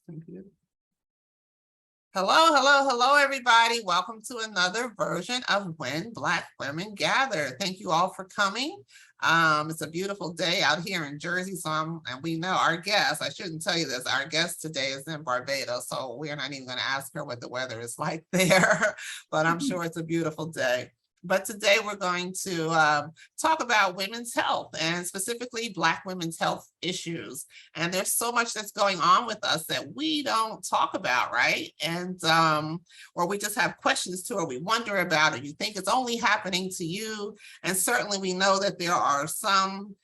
Thank you. Hello, everybody. Welcome to another version of When Black Women Gather. Thank you all for coming. It's a beautiful day out here in Jersey, and we know our guest, I shouldn't tell you this, our guest today is in Barbados, so we're not even going to ask her what the weather is like there, but I'm sure it's a beautiful day. But today we're going to talk about women's health and specifically Black women's health issues. And there's so much that's going on with us that we don't talk about, right? And or we just have questions to, or we wonder about it. You think it's only happening to you. And certainly we know that there are some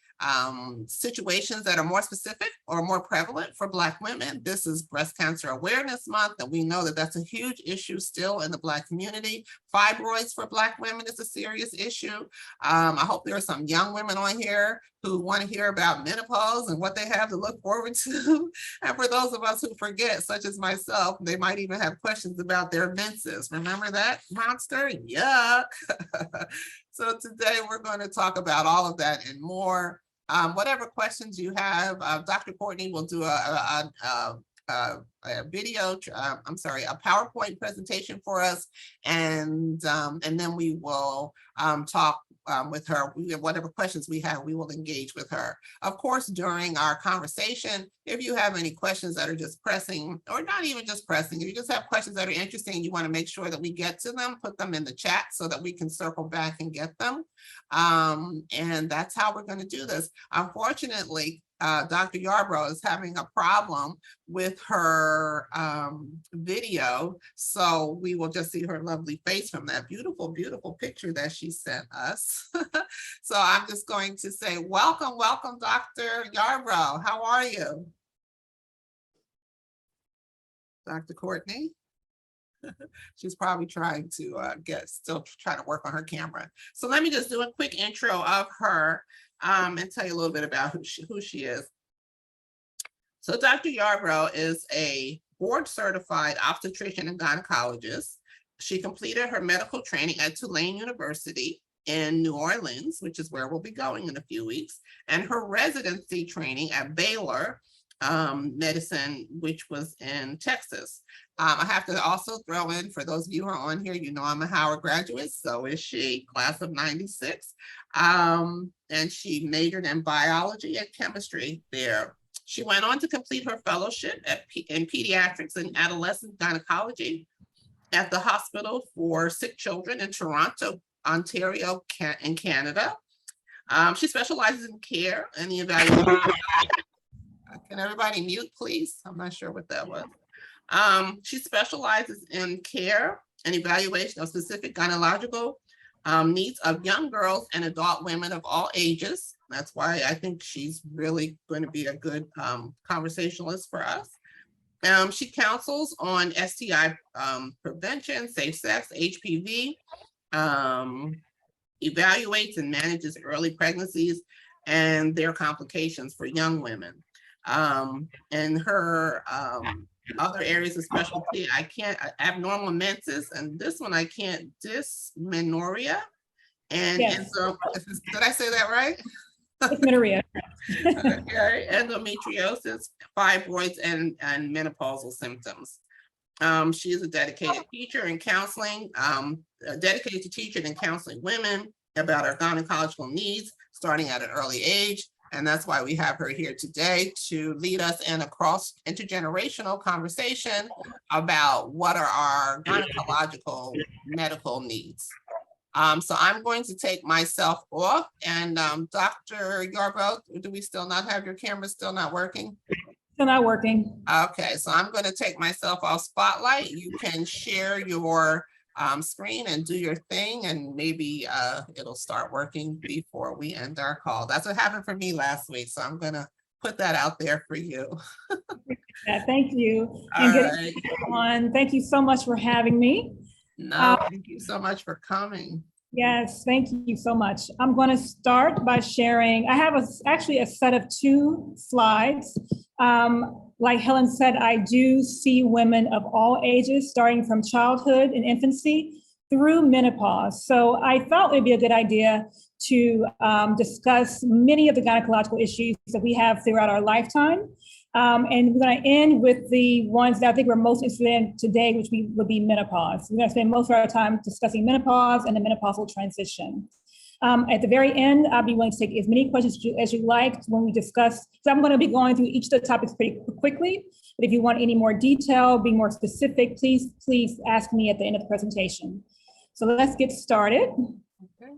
situations that are more specific or more prevalent for Black women. This is Breast Cancer Awareness Month, and we know that that's a huge issue still in the Black community. Fibroids for Black women is a serious issue. I hope there are some young women on here who want to hear about menopause and what they have to look forward to. And for those of us who forget, such as myself, they might even have questions about their menses. Remember that monster? Yuck. So today we're going to talk about all of that and more. Whatever questions you have, Dr. Cortney will do a video, a PowerPoint presentation for us, and then we will talk with her. Whatever questions we have, we will engage with her. Of course, during our conversation, if you have any questions that are just pressing, or not even just pressing, if you just have questions that are interesting, you want to make sure that we get to them, put them in the chat so that we can circle back and get them. And that's how we're going to do this. Unfortunately, Dr. Yarbrough is having a problem with her video, so we will just see her lovely face from that beautiful, beautiful picture that she sent us. So I'm just going to say, welcome, Dr. Yarbrough. How are you? Dr. Cortney? She's probably trying to still trying to work on her camera. So let me just do a quick intro of her and tell you a little bit about who she is. So Dr. Yarbrough is a board certified obstetrician and gynecologist. She completed her medical training at Tulane University in New Orleans, which is where we'll be going in a few weeks, and her residency training at Baylor Medicine, which was in Texas. I have to also throw in, for those of you who are on here, you know I'm a Howard graduate, so is she, class of 96. And she majored in biology and chemistry there. She went on to complete her fellowship in pediatrics and adolescent gynecology at the Hospital for Sick Children in Toronto, Ontario, in Canada. She specializes in care and the evaluation. Can everybody mute, please? I'm not sure what that was. She specializes in care and evaluation of specific gynecological needs of young girls and adult women of all ages. That's why I think she's really going to be a good conversationalist for us. She counsels on STI prevention, safe sex, HPV, evaluates and manages early pregnancies and their complications for young women. And her other areas of specialty, abnormal menses, and this one I can't, dysmenorrhea. And, yes. And so, did I say that right? Dysmenorrhea. Okay. Endometriosis, fibroids, and menopausal symptoms. She is a dedicated teacher and counseling, dedicated to teaching and counseling women about our gynecological needs, starting at an early age. And that's why we have her here today to lead us in a cross intergenerational conversation about what are our gynecological medical needs. So I'm going to take myself off, and Dr. Yarbrough, do we still not have your camera still not working? Still not working. Okay, so I'm going to take myself off spotlight. You can share your screen and do your thing, and maybe it'll start working before we end our call. That's what happened for me last week, so I'm going to put that out there for you. Yeah, thank you. All and good right. everyone. Thank you so much for having me. No, thank you so much for coming. Yes, thank you so much. I'm going to start by sharing. I have actually a set of 2 slides. Like Helen said, I do see women of all ages, starting from childhood and infancy through menopause. So I thought it would be a good idea to discuss many of the gynecological issues that we have throughout our lifetime. And we're going to end with the ones that I think we're most interested in today, which would be menopause. We're going to spend most of our time discussing menopause and the menopausal transition. At the very end, I'll be willing to take as many questions as you like when we discuss. So I'm going to be going through each of the topics pretty quickly. But if you want any more detail, be more specific, please ask me at the end of the presentation. So let's get started. Okay.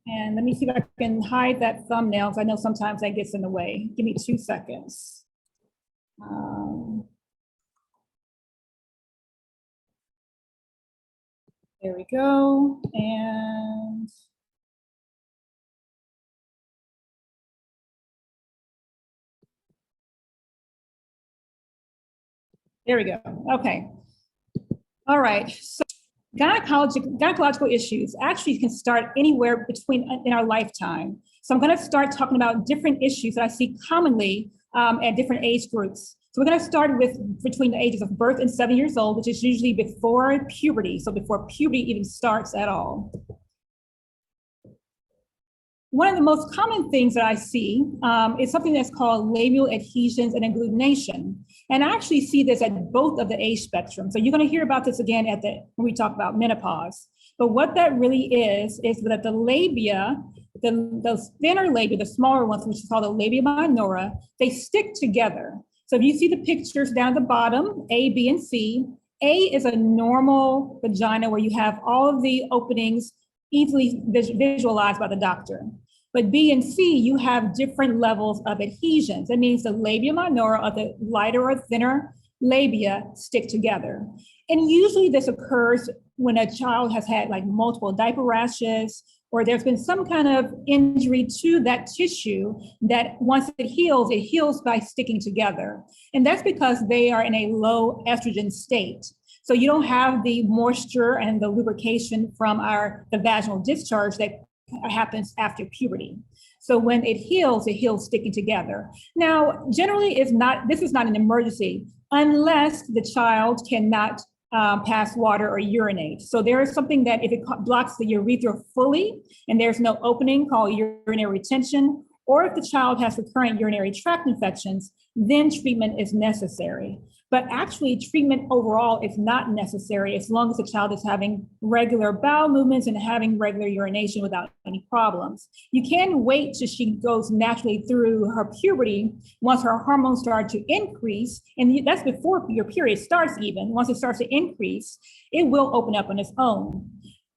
And let me see if I can hide that thumbnail, because I know sometimes that gets in the way. Give me 2 seconds. There we go. And there we go. Okay. All right. So gynecological issues actually can start anywhere in our lifetime. So I'm going to start talking about different issues that I see commonly at different age groups. So we're going to start with between the ages of birth and 7 years old, which is usually before puberty. So before puberty even starts at all. One of the most common things that I see is something that's called labial adhesions and agglutination. And I actually see this at both of the age spectrum. So you're going to hear about this again when we talk about menopause. But what that really is that the labia, the thinner labia, the smaller ones, which is called the labia minora, they stick together. So if you see the pictures down at the bottom, A, B, and C, A is a normal vagina where you have all of the openings easily visualized by the doctor. But B and C, you have different levels of adhesions. That means the labia minora, or the lighter or thinner labia, stick together. And usually this occurs when a child has had like multiple diaper rashes, or there's been some kind of injury to that tissue that once it heals by sticking together. And that's because they are in a low estrogen state. So you don't have the moisture and the lubrication from the vaginal discharge that happens after puberty. So when it heals sticking together. Now, generally this is not an emergency unless the child cannot pass water or urinate. So there is something that if it blocks the urethra fully and there's no opening called urinary retention, or if the child has recurrent urinary tract infections, then treatment is necessary. But actually, treatment overall is not necessary as long as the child is having regular bowel movements and having regular urination without any problems. You can wait till she goes naturally through her puberty once her hormones start to increase, and that's before your period starts even. Once it starts to increase, it will open up on its own.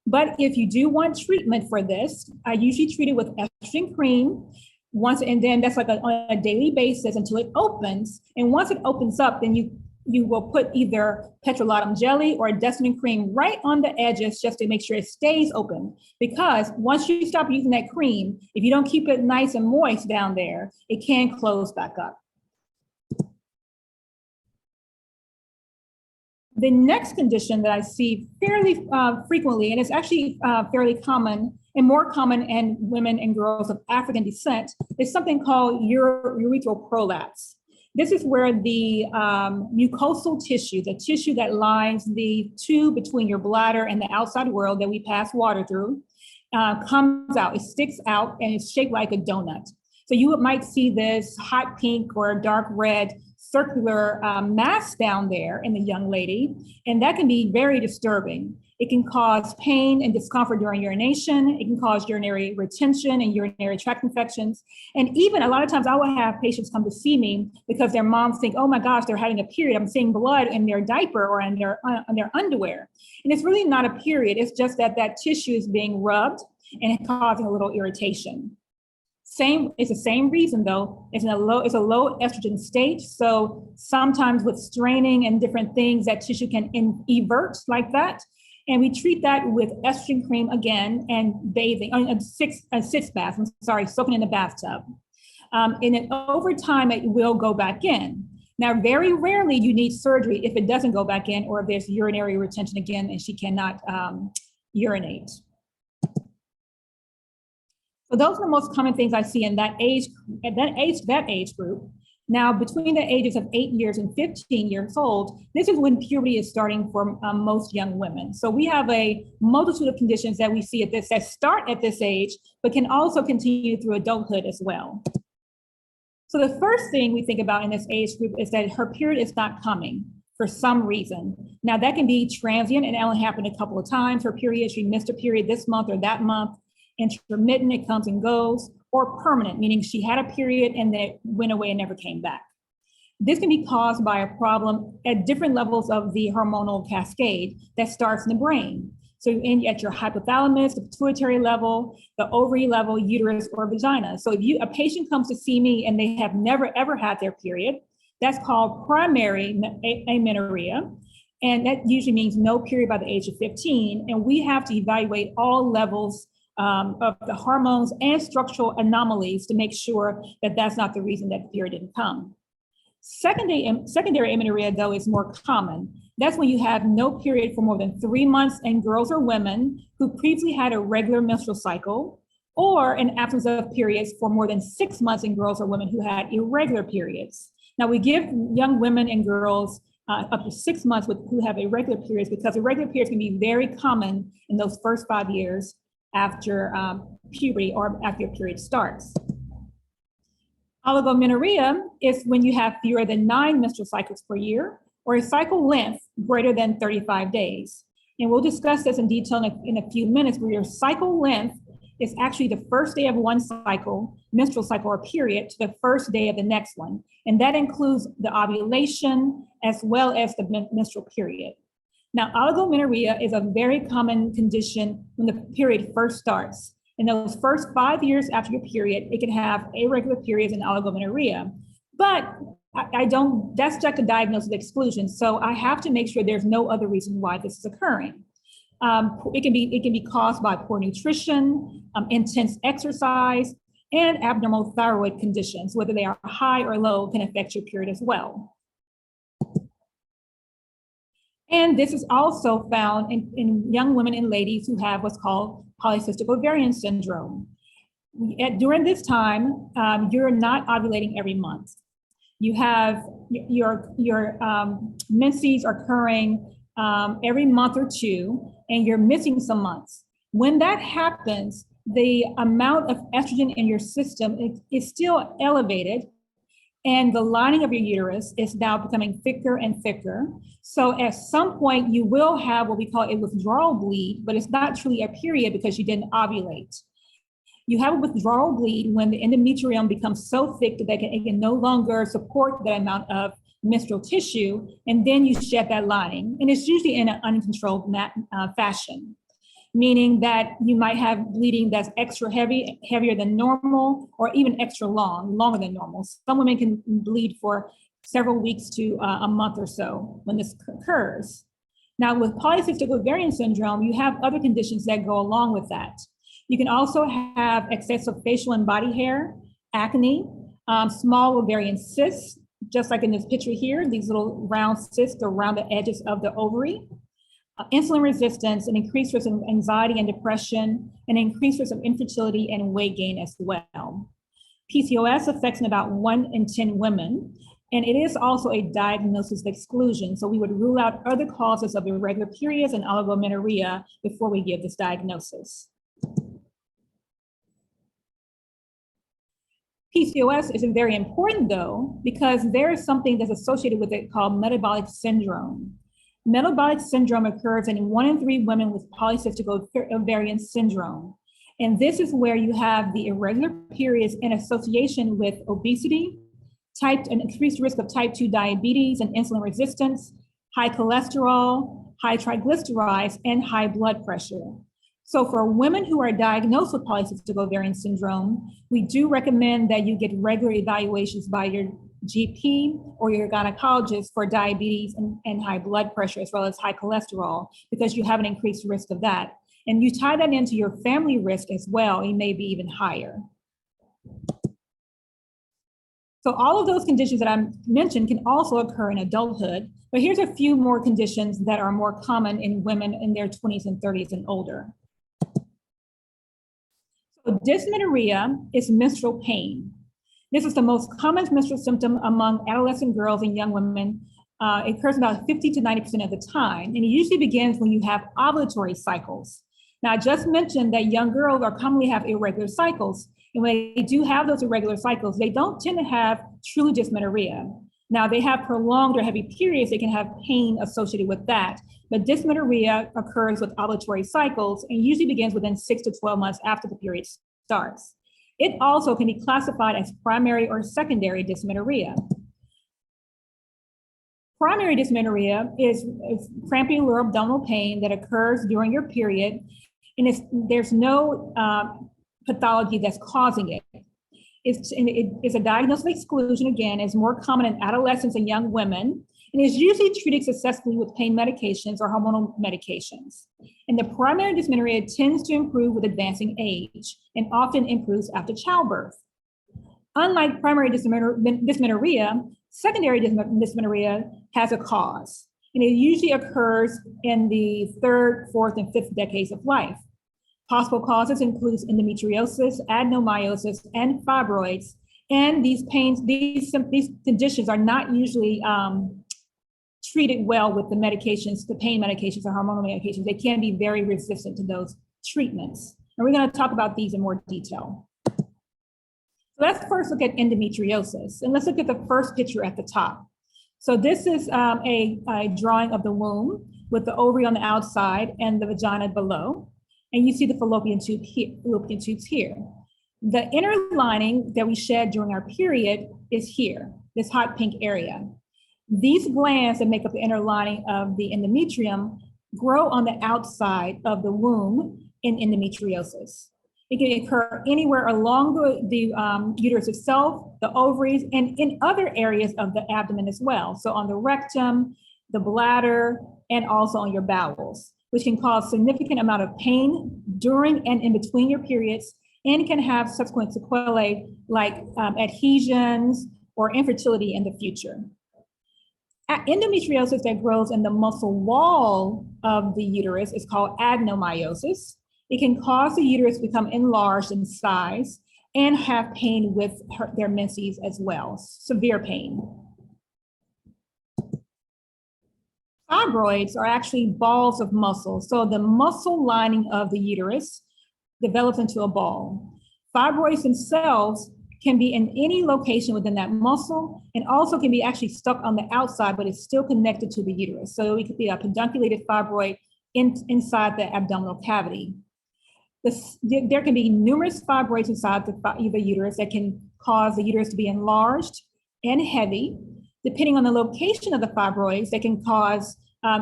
But if you do want treatment for this, I usually treat it with estrogen cream. And then that's like on a daily basis until it opens. And once it opens up, then you will put either petrolatum jelly or a Destiny cream right on the edges just to make sure it stays open. Because once you stop using that cream, if you don't keep it nice and moist down there, it can close back up. The next condition that I see fairly frequently, and it's actually fairly common and more common in women and girls of African descent, is something called urethral prolapse. This is where the mucosal tissue, the tissue that lines the tube between your bladder and the outside world that we pass water through, comes out. It sticks out and it's shaped like a donut. So you might see this hot pink or dark red circular mass down there in the young lady, and that can be very disturbing. It can cause pain and discomfort during urination. It can cause urinary retention and urinary tract infections. And even a lot of times I will have patients come to see me because their moms think, oh my gosh, they're having a period. I'm seeing blood in their diaper or in their underwear. And it's really not a period. It's just that tissue is being rubbed and it's causing a little irritation. It's the same reason though. It's a low estrogen state. So sometimes with straining and different things, that tissue can evert like that. And we treat that with estrogen cream again and bathing, a sitz bath, soaking in the bathtub. And then over time, it will go back in. Now, very rarely you need surgery if it doesn't go back in or if there's urinary retention again and she cannot urinate. So those are the most common things I see in that age group. Now, between the ages of 8 years and 15 years old, this is when puberty is starting for most young women. So we have a multitude of conditions that we see that start at this age, but can also continue through adulthood as well. So the first thing we think about in this age group is that her period is not coming for some reason. Now that can be transient, and that only happened a couple of times. Her period, she missed a period this month or that month. Intermittent, it comes and goes, or permanent, meaning she had a period and then it went away and never came back. This can be caused by a problem at different levels of the hormonal cascade that starts in the brain. So at your hypothalamus, the pituitary level, the ovary level, uterus, or vagina. So if a patient comes to see me and they have never ever had their period, that's called primary amenorrhea. And that usually means no period by the age of 15. And we have to evaluate all levels of the hormones and structural anomalies to make sure that that's not the reason that the period didn't come. Secondary amenorrhea, though, is more common. That's when you have no period for more than 3 months in girls or women who previously had a regular menstrual cycle, or an absence of periods for more than 6 months in girls or women who had irregular periods. Now, we give young women and girls up to 6 months who have irregular periods, because irregular periods can be very common in those first 5 years after puberty or after your period starts. Oligomenorrhea is when you have fewer than 9 menstrual cycles per year, or a cycle length greater than 35 days. And we'll discuss this in detail in a few minutes, where your cycle length is actually the first day of one cycle, menstrual cycle or period, to the first day of the next one. And that includes the ovulation as well as the menstrual period. Now, oligomenorrhea is a very common condition when the period first starts. In those first 5 years after your period, it can have irregular periods and oligomenorrhea. But that's just a diagnosis exclusion. So I have to make sure there's no other reason why this is occurring. It can be caused by poor nutrition, intense exercise, and abnormal thyroid conditions, whether they are high or low, can affect your period as well. And this is also found in young women and ladies who have what's called polycystic ovarian syndrome. During this time, you're not ovulating every month. You have your menses are occurring every month or two, and you're missing some months. When that happens, the amount of estrogen in your system is still elevated, and the lining of your uterus is now becoming thicker and thicker. So at some point, you will have what we call a withdrawal bleed, but it's not truly a period because you didn't ovulate. You have a withdrawal bleed when the endometrium becomes so thick that it can no longer support that amount of menstrual tissue, and then you shed that lining. And it's usually in an uncontrolled fashion, meaning that you might have bleeding that's extra heavier than normal, or even extra longer than normal. Some women can bleed for several weeks to a month or so when this occurs. Now, with polycystic ovarian syndrome, you have other conditions that go along with that. You can also have excessive facial and body hair, acne, small ovarian cysts, just like in this picture here, these little round cysts around the edges of the ovary, insulin resistance, an increased risk of anxiety and depression, and increased risk of infertility and weight gain as well. PCOS affects about 1 in 10 women, and it is also a diagnosis of exclusion. So we would rule out other causes of irregular periods and oligomenorrhea before we give this diagnosis. PCOS is very important, though, because there is something that's associated with it called metabolic syndrome. Metabolic syndrome occurs in 1 in 3 women with polycystic ovarian syndrome. And this is where you have the irregular periods in association with obesity, an increased risk of type 2 diabetes and insulin resistance, high cholesterol, high triglycerides, and high blood pressure. So for women who are diagnosed with polycystic ovarian syndrome, we do recommend that you get regular evaluations by your GP or your gynecologist for diabetes and high blood pressure, as well as high cholesterol, because you have an increased risk of that. And you tie that into your family risk as well, it may be even higher. So all of those conditions that I mentioned can also occur in adulthood, but here's a few more conditions that are more common in women in their 20s and 30s and older. So dysmenorrhea is menstrual pain. This is the most common menstrual symptom among adolescent girls and young women. It occurs about 50 to 90% of the time, and it usually begins when you have ovulatory cycles. Now, I just mentioned that young girls are commonly have irregular cycles. And when they do have those irregular cycles, they don't tend to have true dysmenorrhea. Now, they have prolonged or heavy periods, they can have pain associated with that. But dysmenorrhea occurs with ovulatory cycles and usually begins within 6 to 12 months after the period starts. It also can be classified as primary or secondary dysmenorrhea. Primary dysmenorrhea is cramping or abdominal pain that occurs during your period, and there's no pathology that's causing it. It's a diagnosis of exclusion, again, is more common in adolescents and young women, and is usually treated successfully with pain medications or hormonal medications. And the primary dysmenorrhea tends to improve with advancing age and often improves after childbirth. Unlike primary dysmenorrhea, secondary dysmenorrhea has a cause, and it usually occurs in the 3rd, 4th, and 5th decades of life. Possible causes include endometriosis, adenomyosis, and fibroids. And these conditions are not usually treated well with the medications, the pain medications or hormonal medications. They can be very resistant to those treatments. And we're going to talk about these in more detail. So let's first look at endometriosis. And let's look at the first picture at the top. So this is a drawing of the womb with the ovary on the outside and the vagina below. And you see the fallopian tubes here. The inner lining that we shed during our period is here, this hot pink area. These glands that make up the inner lining of the endometrium grow on the outside of the womb in endometriosis. It can occur anywhere along the uterus itself, the ovaries, and in other areas of the abdomen as well. So on the rectum, the bladder, and also on your bowels, which can cause significant amount of pain during and in between your periods, and can have subsequent sequelae like adhesions or infertility in the future. Endometriosis that grows in the muscle wall of the uterus is called adenomyosis. It can cause the uterus to become enlarged in size and have pain with their menses as well, severe pain. Fibroids are actually balls of muscle. So the muscle lining of the uterus develops into a ball. Fibroids themselves can be in any location within that muscle and also can be actually stuck on the outside, but it's still connected to the uterus. So it could be a pedunculated fibroid inside the abdominal cavity. There can be numerous fibroids inside the uterus that can cause the uterus to be enlarged and heavy. Depending on the location of the fibroids, they can cause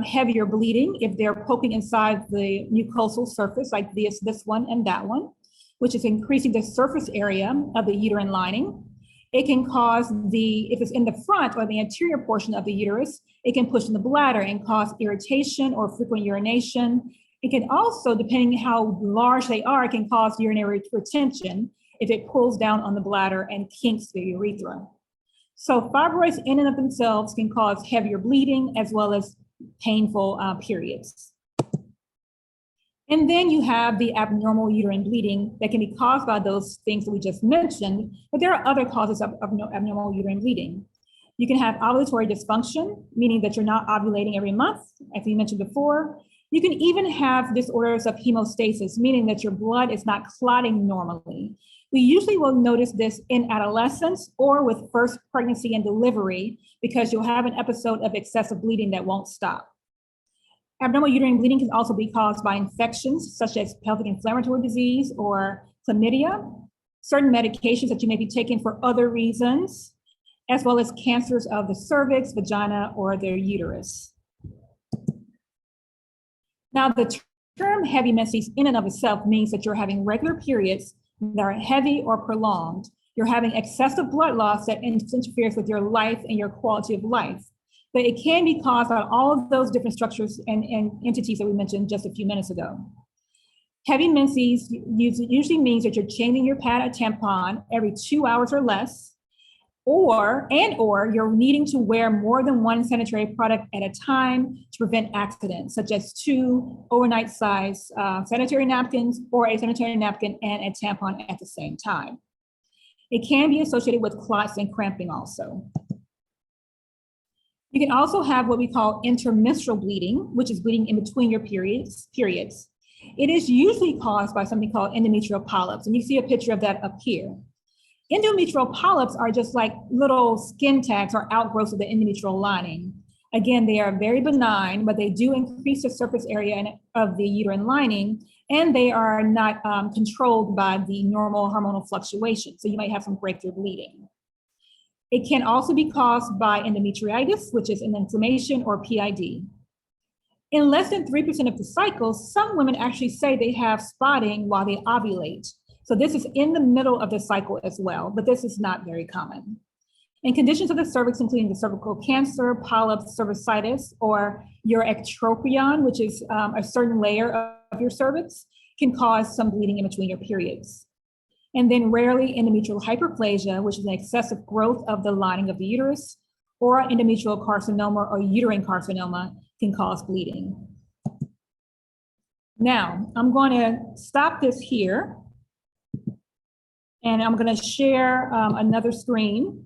heavier bleeding if they're poking inside the mucosal surface, like this one and that one, which is increasing the surface area of the uterine lining. It can cause if it's in the front or the anterior portion of the uterus, it can push in the bladder and cause irritation or frequent urination. It can also, depending how large they are, it can cause urinary retention if it pulls down on the bladder and kinks the urethra. So fibroids in and of themselves can cause heavier bleeding as well as painful periods. And then you have the abnormal uterine bleeding that can be caused by those things that we just mentioned, but there are other causes of abnormal uterine bleeding. You can have ovulatory dysfunction, meaning that you're not ovulating every month, as we mentioned before. You can even have disorders of hemostasis, meaning that your blood is not clotting normally. We usually will notice this in adolescence or with first pregnancy and delivery, because you'll have an episode of excessive bleeding that won't stop. Abnormal uterine bleeding can also be caused by infections such as pelvic inflammatory disease or chlamydia, certain medications that you may be taking for other reasons, as well as cancers of the cervix, vagina, or their uterus. Now, the term heavy menses in and of itself means that you're having regular periods that are heavy or prolonged. You're having excessive blood loss that interferes with your life and your quality of life. But it can be caused by all of those different structures and entities that we mentioned just a few minutes ago. Heavy menses usually means that you're changing your pad or tampon every 2 hours or less, or you're needing to wear more than one sanitary product at a time to prevent accidents, such as 2 overnight size sanitary napkins or a sanitary napkin and a tampon at the same time. It can be associated with clots and cramping also. You can also have what we call intermenstrual bleeding, which is bleeding in between your periods. It is usually caused by something called endometrial polyps, and you see a picture of that up here. Endometrial polyps are just like little skin tags or outgrowths of the endometrial lining. Again, they are very benign, but they do increase the surface area of the uterine lining, and they are not controlled by the normal hormonal fluctuation. So you might have some breakthrough bleeding. It can also be caused by endometriosis, which is an inflammation, or PID. In less than 3% of the cycles, some women actually say they have spotting while they ovulate. So this is in the middle of the cycle as well, but this is not very common. And conditions of the cervix, including the cervical cancer, polyps, cervicitis, or your ectropion, which is a certain layer of your cervix, can cause some bleeding in between your periods. And then rarely endometrial hyperplasia, which is an excessive growth of the lining of the uterus, or endometrial carcinoma or uterine carcinoma can cause bleeding. Now, I'm going to stop this here, and I'm going to share another screen.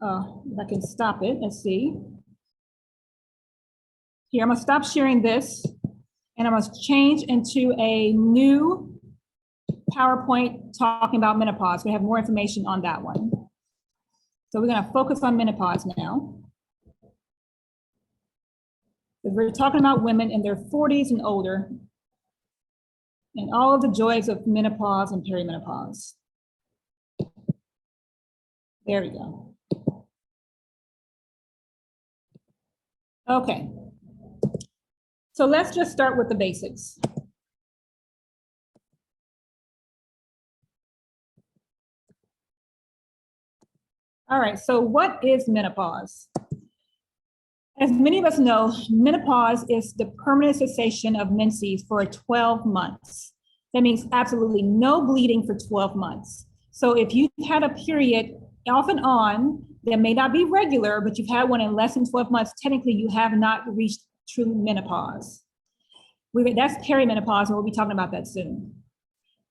If I can stop it, let's see. Here, I'm going to stop sharing this, and I'm going to change into a new PowerPoint talking about menopause. We have more information on that one. So we're going to focus on menopause now. We're talking about women in their 40s and older, and all of the joys of menopause and perimenopause. There we go. Okay. So let's just start with the basics. All right, so what is menopause? As many of us know, menopause is the permanent cessation of menses for 12 months. That means absolutely no bleeding for 12 months. So if you've had a period off and on that may not be regular, but you've had one in less than 12 months, technically you have not reached true menopause. That's perimenopause, and we'll be talking about that soon.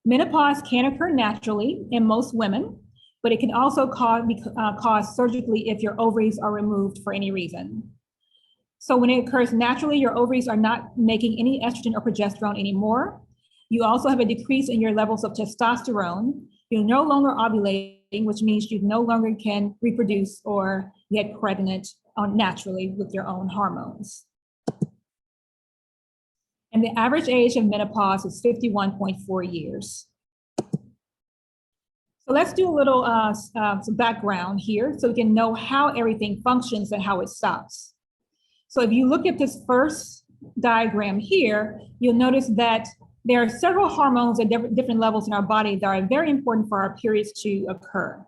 Menopause can occur naturally in most women, but it can also cause surgically if your ovaries are removed for any reason. So when it occurs naturally, your ovaries are not making any estrogen or progesterone anymore. You also have a decrease in your levels of testosterone. You're no longer ovulating, which means you no longer can reproduce or get pregnant naturally with your own hormones. And the average age of menopause is 51.4 years. So let's do a little some background here so we can know how everything functions and how it stops. So if you look at this first diagram here, you'll notice that there are several hormones at different levels in our body that are very important for our periods to occur.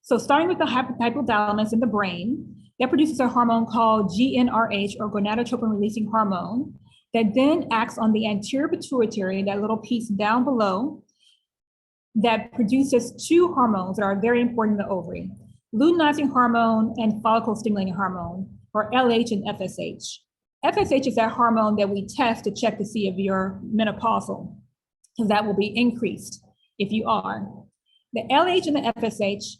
So starting with the hypothalamus in the brain, that produces a hormone called GnRH, or gonadotropin releasing hormone, that then acts on the anterior pituitary, that little piece down below, that produces two hormones that are very important in the ovary: luteinizing hormone and follicle stimulating hormone, or LH and FSH. FSH is that hormone that we test to check to see if you're menopausal, because that will be increased if you are. The LH and the FSH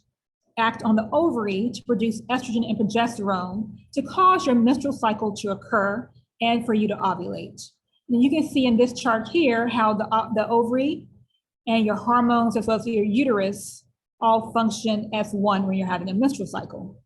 act on the ovary to produce estrogen and progesterone to cause your menstrual cycle to occur and for you to ovulate. And you can see in this chart here how the ovary and your hormones, as well as your uterus, all function as one when you're having a menstrual cycle.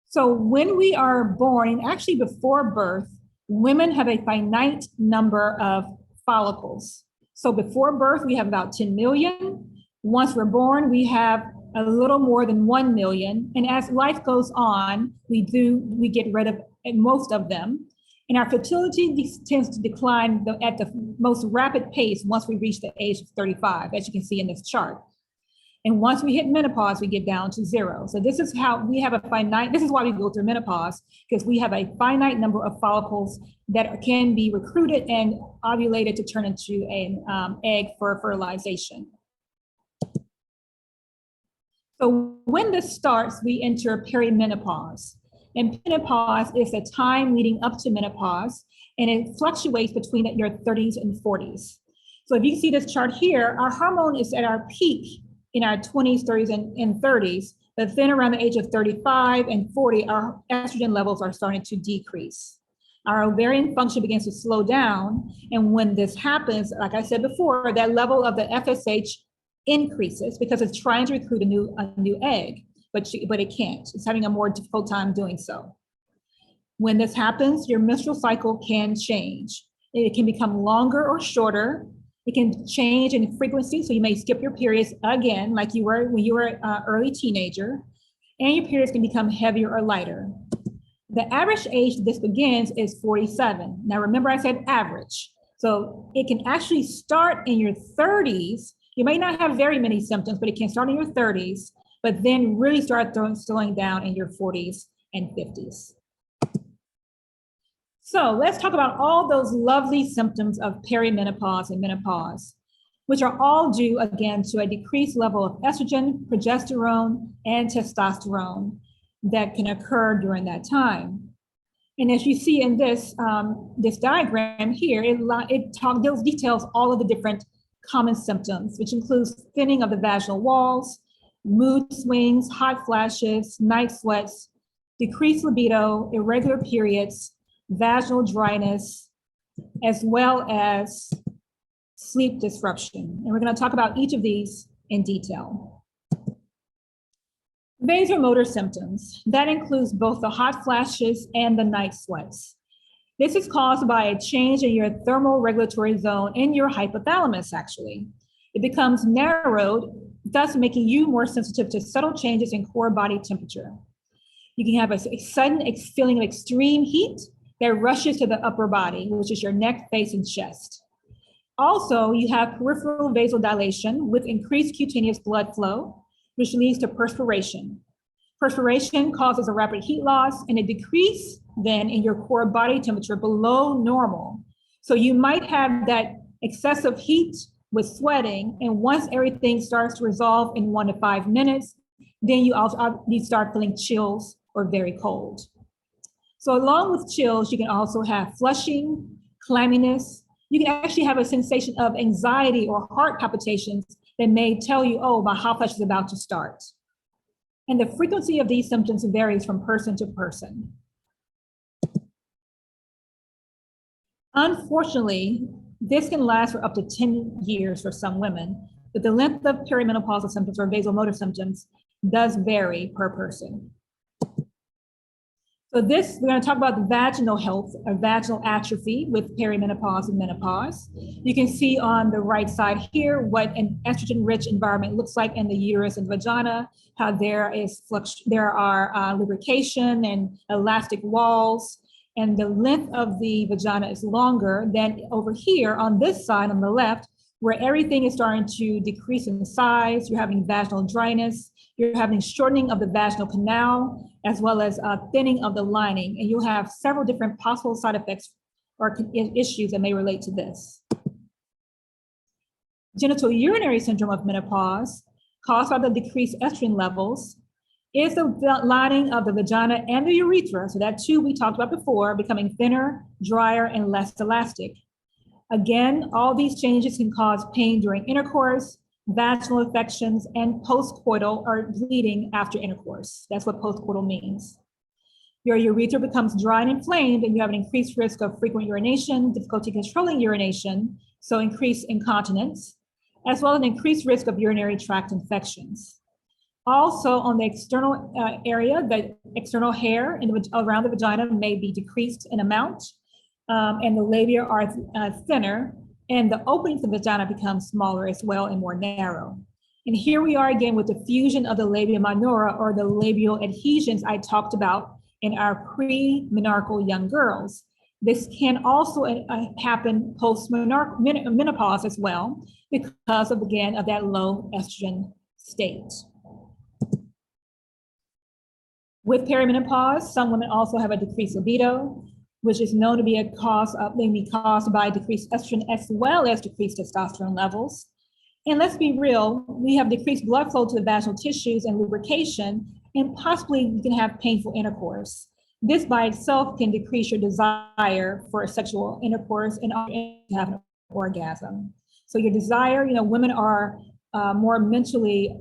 So when we are born, and actually before birth, women have a finite number of follicles. So before birth, we have about 10 million. Once we're born, we have a little more than 1 million. And as life goes on, we get rid of most of them. And our fertility tends to decline at the most rapid pace once we reach the age of 35, as you can see in this chart. And once we hit menopause, we get down to 0. So this is how we have this is why we go through menopause, because we have a finite number of follicles that can be recruited and ovulated to turn into an egg for fertilization. So when this starts, we enter perimenopause. And menopause is the time leading up to menopause, and it fluctuates between your 30s and 40s. So if you see this chart here, our hormone is at our peak in our 20s, 30s, and 30s, but then around the age of 35 and 40, our estrogen levels are starting to decrease. Our ovarian function begins to slow down. And when this happens, like I said before, that level of the FSH increases because it's trying to recruit a new egg, but it can't. It's having a more difficult time doing so. When this happens, your menstrual cycle can change. It can become longer or shorter. It can change in frequency, so you may skip your periods again, like you were when you were an early teenager, and your periods can become heavier or lighter. The average age this begins is 47. Now, remember I said average. So it can actually start in your 30s. You may not have very many symptoms, but it can start in your 30s, but then really start slowing down in your 40s and 50s. So let's talk about all those lovely symptoms of perimenopause and menopause, which are all due, again, to a decreased level of estrogen, progesterone, and testosterone that can occur during that time. And as you see in this, this diagram here, it details all of the different common symptoms, which includes thinning of the vaginal walls, mood swings, hot flashes, night sweats, decreased libido, irregular periods, vaginal dryness, as well as sleep disruption. And we're going to talk about each of these in detail. Vasomotor symptoms, that includes both the hot flashes and the night sweats. This is caused by a change in your thermoregulatory zone in your hypothalamus, actually. It becomes narrowed, thus making you more sensitive to subtle changes in core body temperature. You can have a sudden feeling of extreme heat that rushes to the upper body, which is your neck, face, and chest. Also, you have peripheral vasodilation with increased cutaneous blood flow, which leads to perspiration. Perspiration causes a rapid heat loss and a decrease then in your core body temperature below normal. So you might have that excessive heat with sweating, and once everything starts to resolve in 1 to 5 minutes, then you start feeling chills or very cold. So along with chills, you can also have flushing, clamminess. You can actually have a sensation of anxiety or heart palpitations that may tell you, oh, my hot flash is about to start. And the frequency of these symptoms varies from person to person. Unfortunately, this can last for up to 10 years for some women, but the length of perimenopausal symptoms or vasomotor symptoms does vary per person. So we're going to talk about the vaginal health or vaginal atrophy with perimenopause and menopause. You can see on the right side here what an estrogen-rich environment looks like in the uterus and vagina, how there are lubrication and elastic walls, and the length of the vagina is longer than over here on this side on the left, where everything is starting to decrease in size. You're having vaginal dryness, you're having shortening of the vaginal canal, as well as thinning of the lining. And you'll have several different possible side effects or issues that may relate to this. Genital urinary syndrome of menopause, caused by the decreased estrogen levels, is the lining of the vagina and the urethra, so that too we talked about before, becoming thinner, drier, and less elastic. Again, all these changes can cause pain during intercourse, vaginal infections, and postcoital or bleeding after intercourse. That's what postcoital means. Your urethra becomes dry and inflamed, and you have an increased risk of frequent urination, difficulty controlling urination, so increased incontinence, as well as an increased risk of urinary tract infections. Also, on the external area, the external hair around the vagina may be decreased in amount, and the labia are thinner, and the opening to the vagina becomes smaller as well and more narrow. And here we are again with the fusion of the labia minora, or the labial adhesions I talked about in our pre-menarchal young girls. This can also happen post-menopause as well, because of, again, of that low estrogen state. With perimenopause, some women also have a decreased libido, which is known to be caused by decreased estrogen as well as decreased testosterone levels. And let's be real, we have decreased blood flow to the vaginal tissues and lubrication, and possibly you can have painful intercourse. This by itself can decrease your desire for sexual intercourse and have an orgasm. So your desire, women are more mentally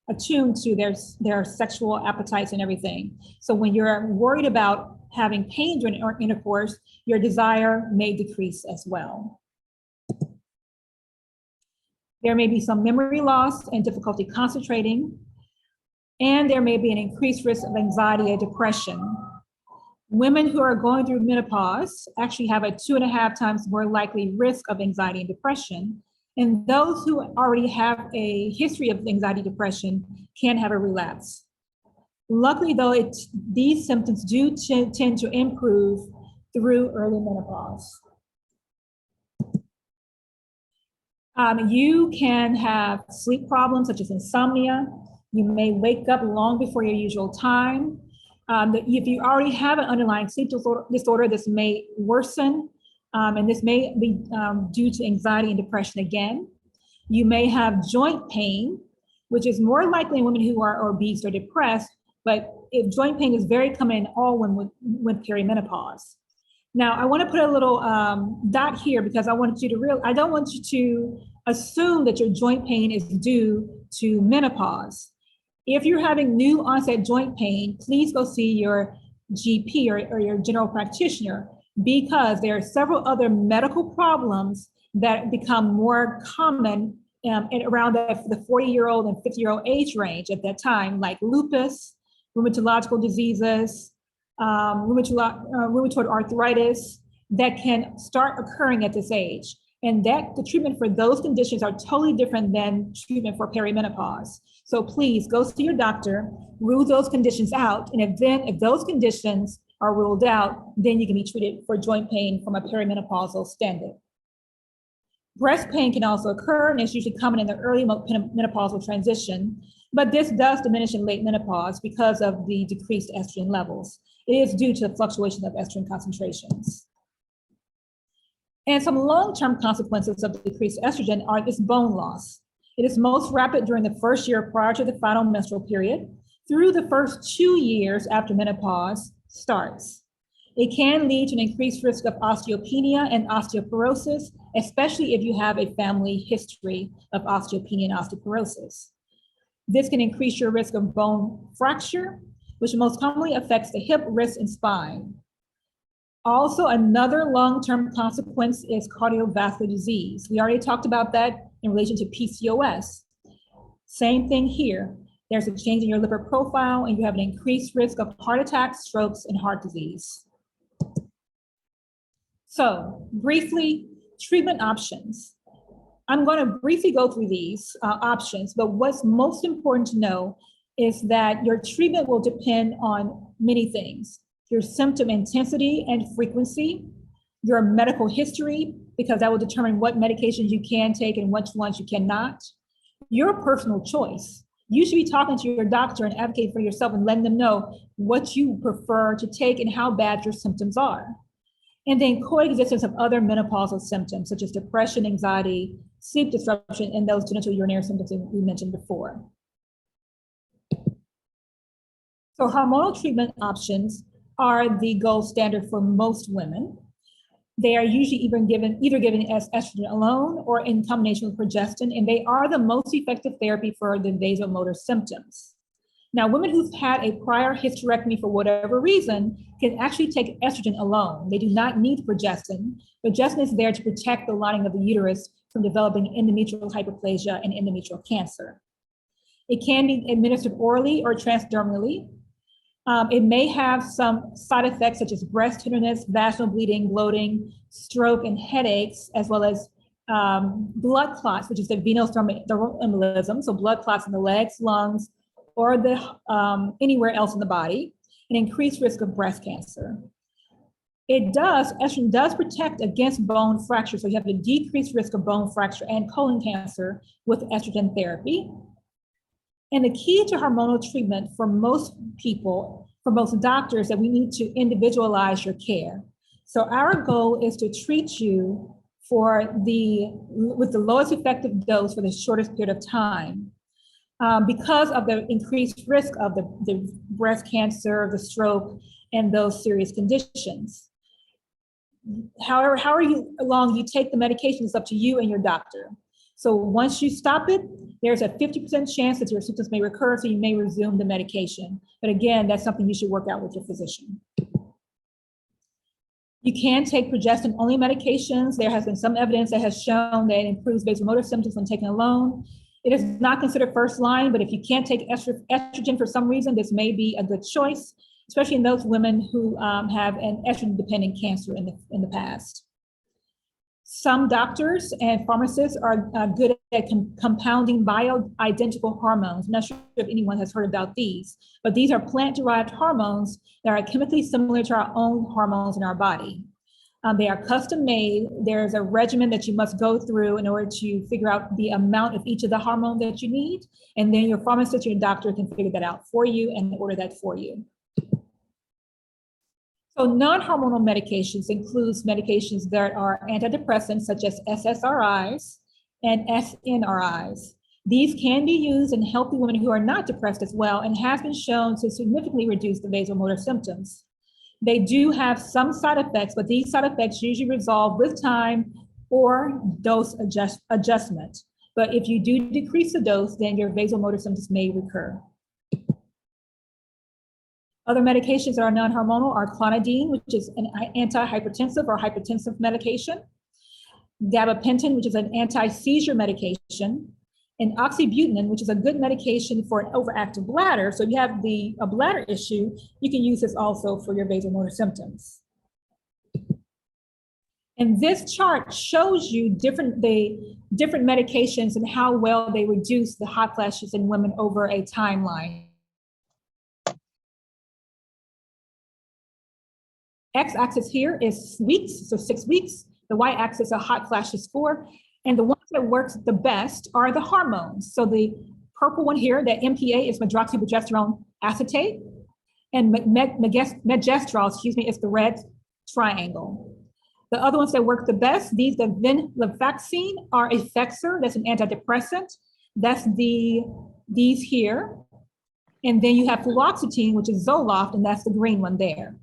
attuned to their sexual appetites and everything. So when you're worried about having pain during intercourse, your desire may decrease as well. There may be some memory loss and difficulty concentrating, and there may be an increased risk of anxiety and depression. Women who are going through menopause actually have a 2.5 times more likely risk of anxiety and depression. And those who already have a history of anxiety and depression can have a relapse. Luckily, though, these symptoms do tend to improve through early menopause. You can have sleep problems such as insomnia. You may wake up long before your usual time. If you already have an underlying sleep disorder, this may worsen, and this may be due to anxiety and depression again. You may have joint pain, which is more likely in women who are obese or depressed, but if joint pain is very common in all women with perimenopause. Now, I want to put a little dot here because I want you to I don't want you to assume that your joint pain is due to menopause. If you're having new onset joint pain, please go see your GP or your general practitioner, because there are several other medical problems that become more common around the 40-year-old and 50-year-old age range at that time, like lupus, rheumatological diseases, rheumatoid arthritis, that can start occurring at this age. And the treatment for those conditions are totally different than treatment for perimenopause. So please go see your doctor, rule those conditions out. And if those conditions are ruled out, then you can be treated for joint pain from a perimenopausal standard. Breast pain can also occur, and it's usually common in the early menopausal transition, but this does diminish in late menopause because of the decreased estrogen levels. It is due to the fluctuation of estrogen concentrations. And some long-term consequences of decreased estrogen are this bone loss. It is most rapid during the first year prior to the final menstrual period, through the first 2 years after menopause starts. It can lead to an increased risk of osteopenia and osteoporosis, especially if you have a family history of osteopenia and osteoporosis. This can increase your risk of bone fracture, which most commonly affects the hip, wrist, and spine. Also, another long-term consequence is cardiovascular disease. We already talked about that in relation to PCOS. Same thing here. There's a change in your lipid profile, and you have an increased risk of heart attacks, strokes, and heart disease. So, briefly, treatment options. I'm going to briefly go through these options, but what's most important to know is that your treatment will depend on many things: your symptom intensity and frequency, your medical history, because that will determine what medications you can take and which ones you cannot, your personal choice. You should be talking to your doctor and advocating for yourself and letting them know what you prefer to take and how bad your symptoms are. And then coexistence of other menopausal symptoms, such as depression, anxiety, sleep disruption, and those genital urinary symptoms that we mentioned before. So hormonal treatment options are the gold standard for most women. They are usually either given as estrogen alone or in combination with progestin, and they are the most effective therapy for the vasomotor symptoms. Now, women who've had a prior hysterectomy for whatever reason can actually take estrogen alone. They do not need progestin. Progestin is there to protect the lining of the uterus from developing endometrial hyperplasia and endometrial cancer. It can be administered orally or transdermally. It may have some side effects such as breast tenderness, vaginal bleeding, bloating, stroke, and headaches, as well as blood clots, which is the venous thromboembolism, so blood clots in the legs, lungs, or anywhere else in the body, and increased risk of breast cancer. Estrogen does protect against bone fracture, so you have a decreased risk of bone fracture and colon cancer with estrogen therapy. And the key to hormonal treatment for most people, for most doctors, that we need to individualize your care. So our goal is to treat you with the lowest effective dose for the shortest period of time. Because of the increased risk of the breast cancer, the stroke, and those serious conditions. However, how long you take the medication is up to you and your doctor. So once you stop it, there's a 50% chance that your symptoms may recur, so you may resume the medication. But again, that's something you should work out with your physician. You can take progestin-only medications. There has been some evidence that has shown that it improves vasomotor symptoms when taken alone. It is not considered first line, but if you can't take estrogen for some reason, this may be a good choice, especially in those women who have an estrogen-dependent cancer in the past. Some doctors and pharmacists are good at compounding bioidentical hormones. I'm not sure if anyone has heard about these, but these are plant-derived hormones that are chemically similar to our own hormones in our body. They are custom made. There's a regimen that you must go through in order to figure out the amount of each of the hormones that you need. And then your pharmacist or your doctor can figure that out for you and order that for you. So non-hormonal medications includes medications that are antidepressants such as SSRIs and SNRIs. These can be used in healthy women who are not depressed as well and has been shown to significantly reduce the vasomotor symptoms. They do have some side effects, but these side effects usually resolve with time or dose adjustment. But if you do decrease the dose, then your vasomotor symptoms may recur. Other medications that are non-hormonal are clonidine, which is an antihypertensive or hypertensive medication, gabapentin, which is an anti-seizure medication, and oxybutynin, which is a good medication for an overactive bladder. So if you have a bladder issue, you can use this also for your vasomotor symptoms. And this chart shows you different medications and how well they reduce the hot flashes in women over a timeline. X-axis here is weeks, so 6 weeks. The y-axis are hot flashes score. And the ones that works the best are the hormones. So the purple one here, the MPA, is medroxyprogesterone acetate. And megestrol, is the red triangle. The other ones that work the best, the venlafaxine are Effexor, that's an antidepressant. That's these here. And then you have fluoxetine, which is Zoloft, and that's the green one there.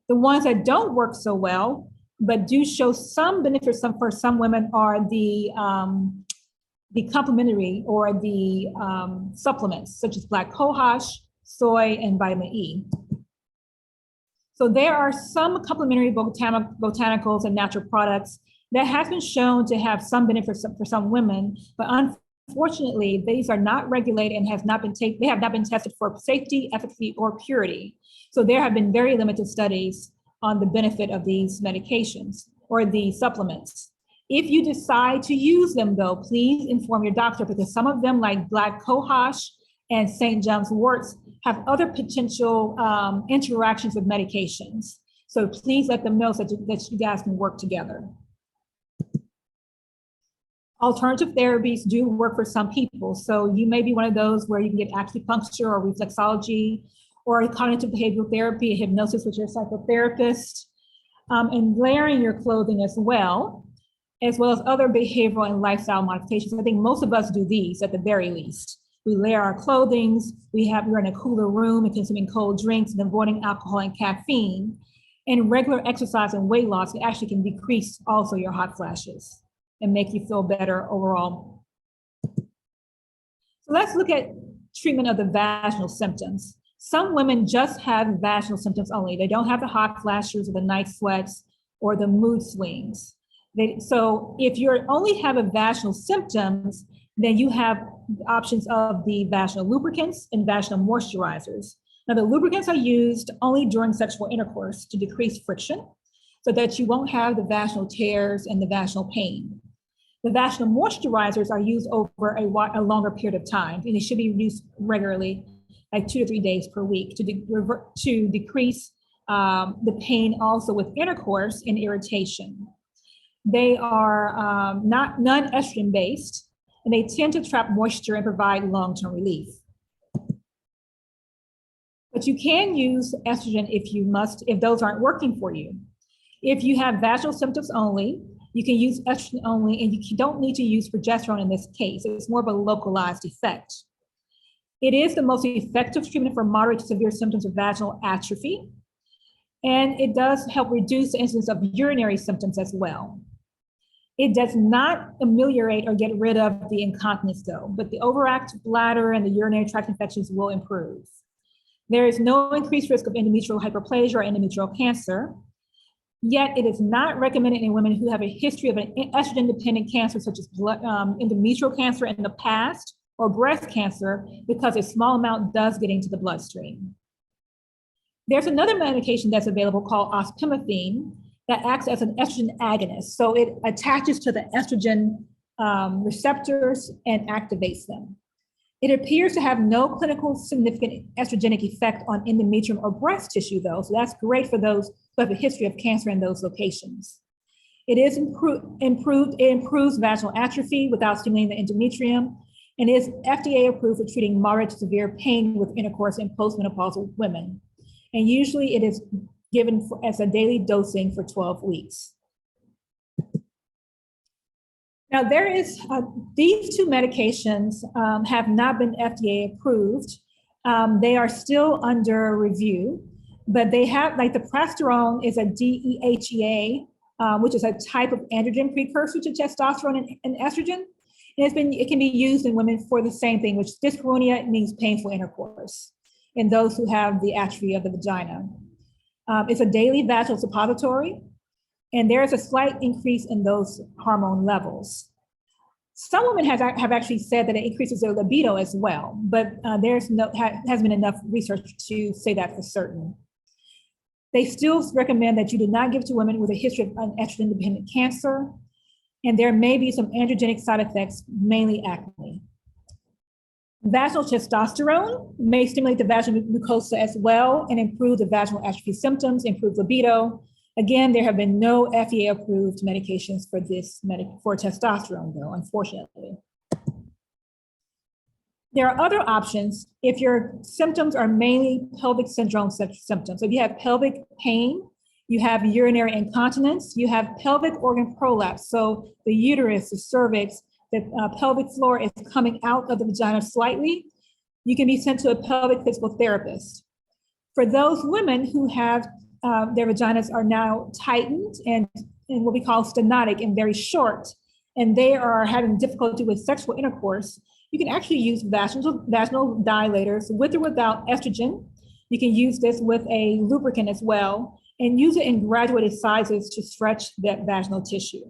The ones that don't work so well, but do show some benefits for some women are the complementary or the supplements, such as black cohosh, soy, and vitamin E. So there are some complementary botanicals and natural products that has been shown to have some benefits for some women, but unfortunately, these are not regulated and they have not been tested for safety, efficacy, or purity. So there have been very limited studies on the benefit of these medications or the supplements. If you decide to use them though, please inform your doctor, because some of them, like black cohosh and St. John's worts, have other potential interactions with medications. So please let them know so that you guys can work together. Alternative therapies do work for some people. So you may be one of those where you can get acupuncture or reflexology, or cognitive behavioral therapy, hypnosis with your psychotherapist, and layering your clothing as well as other behavioral and lifestyle modifications. I think most of us do these at the very least. We layer our clothing, we're in a cooler room and consuming cold drinks and avoiding alcohol and caffeine. And regular exercise and weight loss actually can decrease also your hot flashes and make you feel better overall. So let's look at treatment of the vaginal symptoms. Some women just have vaginal symptoms only. They don't have the hot flashes or the night sweats or the mood swings. So if you only have a vaginal symptoms, then you have options of the vaginal lubricants and vaginal moisturizers. Now, the lubricants are used only during sexual intercourse to decrease friction so that you won't have the vaginal tears and the vaginal pain. The vaginal moisturizers are used over a longer period of time, and they should be used regularly, like 2 to 3 days per week, to decrease the pain also with intercourse and irritation. They are non-estrogen based, and they tend to trap moisture and provide long-term relief. But you can use estrogen if those aren't working for you. If you have vaginal symptoms only, you can use estrogen only, and you don't need to use progesterone in this case. It's more of a localized effect. It is the most effective treatment for moderate to severe symptoms of vaginal atrophy, and it does help reduce the incidence of urinary symptoms as well. It does not ameliorate or get rid of the incontinence though, but the overactive bladder and the urinary tract infections will improve. There is no increased risk of endometrial hyperplasia or endometrial cancer. Yet it is not recommended in women who have a history of an estrogen-dependent cancer, such as endometrial cancer in the past or breast cancer, because a small amount does get into the bloodstream. There's another medication that's available called ospemifene that acts as an estrogen agonist. So it attaches to the estrogen receptors and activates them. It appears to have no clinical significant estrogenic effect on endometrium or breast tissue, though, so that's great for those who have a history of cancer in those locations. It improves vaginal atrophy without stimulating the endometrium, and is FDA approved for treating moderate to severe pain with intercourse in postmenopausal women. And usually it is given as a daily dosing for 12 weeks. Now there is, these two medications have not been FDA approved. They are still under review, but they have, like the progesterone is a DHEA, which is a type of androgen precursor to testosterone and estrogen. And it can be used in women for the same thing, which dysmenorrhea means painful intercourse, in those who have the atrophy of the vagina. It's a daily vaginal suppository, and there is a slight increase in those hormone levels. Some women have actually said that it increases their libido as well, but hasn't been enough research to say that for certain. They still recommend that you do not give to women with a history of an estrogen-dependent cancer, and there may be some androgenic side effects, mainly acne. Vaginal testosterone may stimulate the vaginal mucosa as well and improve the vaginal atrophy symptoms, improve libido. Again, there have been no FDA-approved medications for for testosterone, though, unfortunately. There are other options if your symptoms are mainly pelvic syndrome symptoms. So if you have pelvic pain, you have urinary incontinence, you have pelvic organ prolapse. So the uterus, the cervix, the pelvic floor is coming out of the vagina slightly, you can be sent to a pelvic physical therapist. For those women who have their vaginas are now tightened and what we call stenotic and very short, and they are having difficulty with sexual intercourse, you can actually use vaginal dilators with or without estrogen. You can use this with a lubricant as well, and use it in graduated sizes to stretch that vaginal tissue.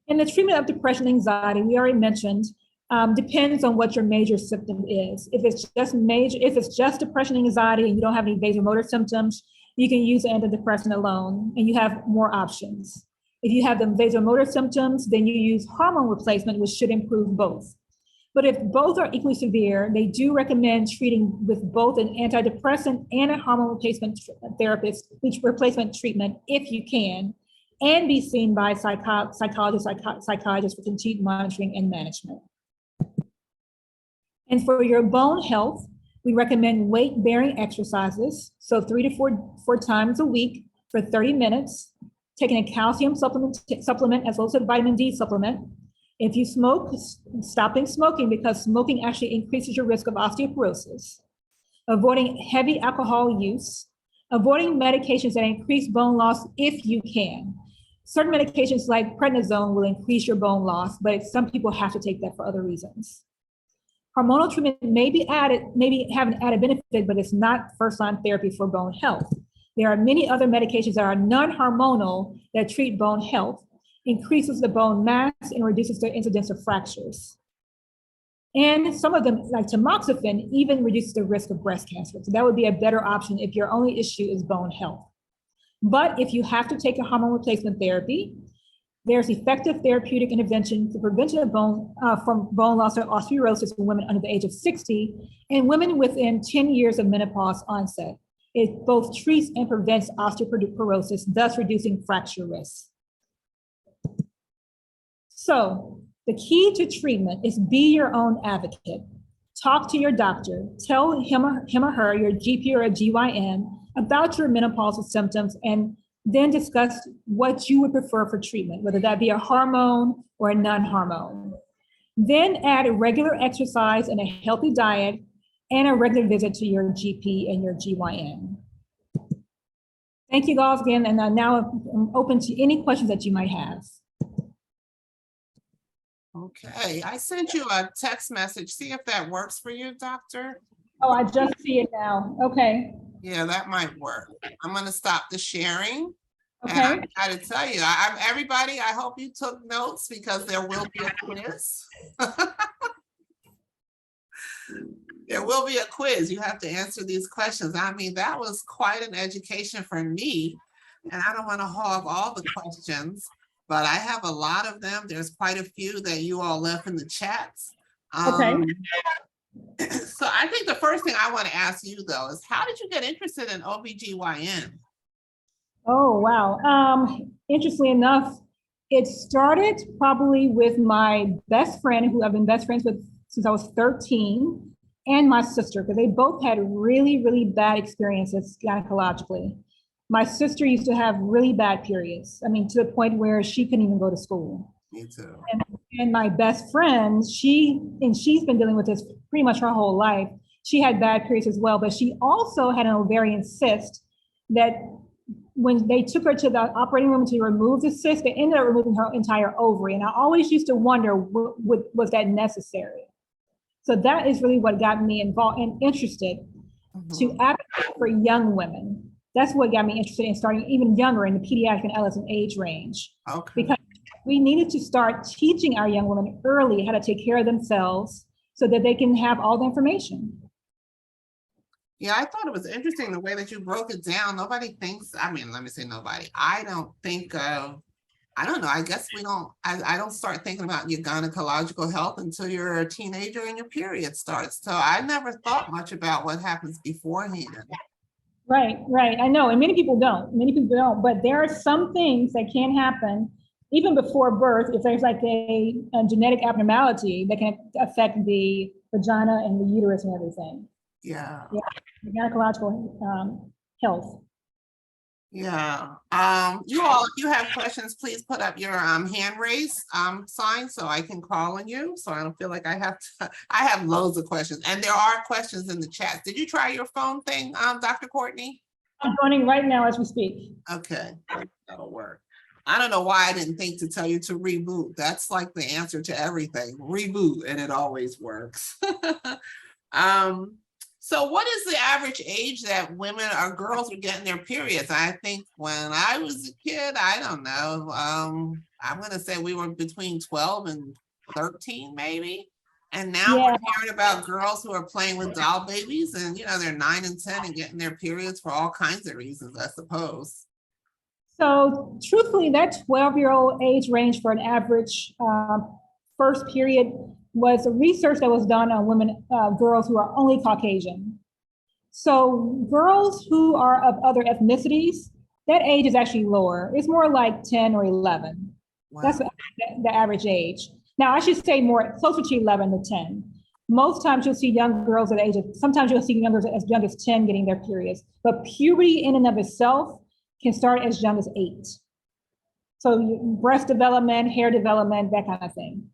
And the treatment of depression and anxiety, we already mentioned, depends on what your major symptom is. If it's just depression and anxiety and you don't have any vasomotor symptoms, you can use antidepressant alone and you have more options. If you have the vasomotor symptoms, then you use hormone replacement, which should improve both. But if both are equally severe, they do recommend treating with both an antidepressant and a hormone replacement therapist, which replacement treatment if you can, and be seen by psychologists for continued monitoring and management. And for your bone health, we recommend weight-bearing exercises, so 3 to 4 times a week for 30 minutes, taking a calcium supplement as well as a vitamin D supplement. If you smoke, stopping smoking because smoking actually increases your risk of osteoporosis. Avoiding heavy alcohol use, avoiding medications that increase bone loss if you can. Certain medications like prednisone will increase your bone loss, but some people have to take that for other reasons. Hormonal treatment may have an added benefit, but it's not first-line therapy for bone health. There are many other medications that are non-hormonal that treat bone health, increases the bone mass, and reduces the incidence of fractures. And some of them, like tamoxifen, even reduces the risk of breast cancer. So that would be a better option if your only issue is bone health. But if you have to take a hormone replacement therapy, there's effective therapeutic intervention for prevention of from bone loss or osteoporosis in women under the age of 60 and women within 10 years of menopause onset. It both treats and prevents osteoporosis, thus reducing fracture risk. So the key to treatment is be your own advocate. Talk to your doctor. Tell him or her, your GP or a GYN, about your menopausal symptoms, and then discuss what you would prefer for treatment, whether that be a hormone or a non-hormone. Then add a regular exercise and a healthy diet and a regular visit to your GP and your GYN. Thank you guys again, and now I'm open to any questions that you might have. Okay, I sent you a text message. See if that works for you, doctor. Oh, I just see it now. Okay. Yeah, that might work. I'm gonna stop the sharing. And Okay. I gotta tell you, everybody, I hope you took notes because there will be a quiz. There will be a quiz. You have to answer these questions. I mean, that was quite an education for me. And I don't want to hog all the questions, but I have a lot of them. There's quite a few that you all left in the chats. Okay. So I think the first thing I want to ask you though is how did you get interested in OBGYN? Oh, wow. Interestingly enough, it started probably with my best friend, who I've been best friends with since I was 13, and my sister, because they both had really, really bad experiences gynecologically. My sister used to have really bad periods. I mean, to the point where she couldn't even go to school. Me too. And my best friend, she's been dealing with this pretty much her whole life. She had bad periods as well, but she also had an ovarian cyst that when they took her to the operating room to remove the cyst, they ended up removing her entire ovary. And I always used to wonder, was that necessary? So that is really what got me involved and interested to advocate for young women. That's what got me interested in starting even younger in the pediatric and adolescent age range. Okay. Because we needed to start teaching our young women early how to take care of themselves so that they can have all the information. Yeah, I thought it was interesting the way that you broke it down. Nobody thinks, I mean, let me say nobody. I don't think of, I don't know, I guess we don't, I don't start thinking about your gynecological health until you're a teenager and your period starts. So I never thought much about what happens beforehand. Right, right. I know, and many people don't. Many people don't, but there are some things that can happen even before birth if there's like a genetic abnormality that can affect the vagina and the uterus and everything. Yeah. Yeah, the gynecological health. Yeah. You all, if you have questions, please put up your hand raise sign so I can call on you. So I don't feel like I have to, I have loads of questions and there are questions in the chat. Did you try your phone thing, Dr. Courtney? I'm running right now as we speak. Okay, that'll work. I don't know why I didn't think to tell you to reboot. That's like the answer to everything. Reboot, and it always works. So what is the average age that women or girls are getting their periods? I think when I was a kid, I don't know. I'm gonna say we were between 12 and 13, maybe. And now we're hearing about girls who are playing with doll babies and they're 9 and 10 and getting their periods for all kinds of reasons, I suppose. So truthfully, that 12-year-old age range for an average first period was a research that was done on women, girls who are only Caucasian. So girls who are of other ethnicities, that age is actually lower. It's more like 10 or 11. Wow. That's the average age. Now I should say more closer to 11 to 10. Most times you'll see young girls at the age of, sometimes you'll see young girls as young as 10 getting their periods, but puberty in and of itself can start as young as 8. So breast development, hair development, that kind of thing.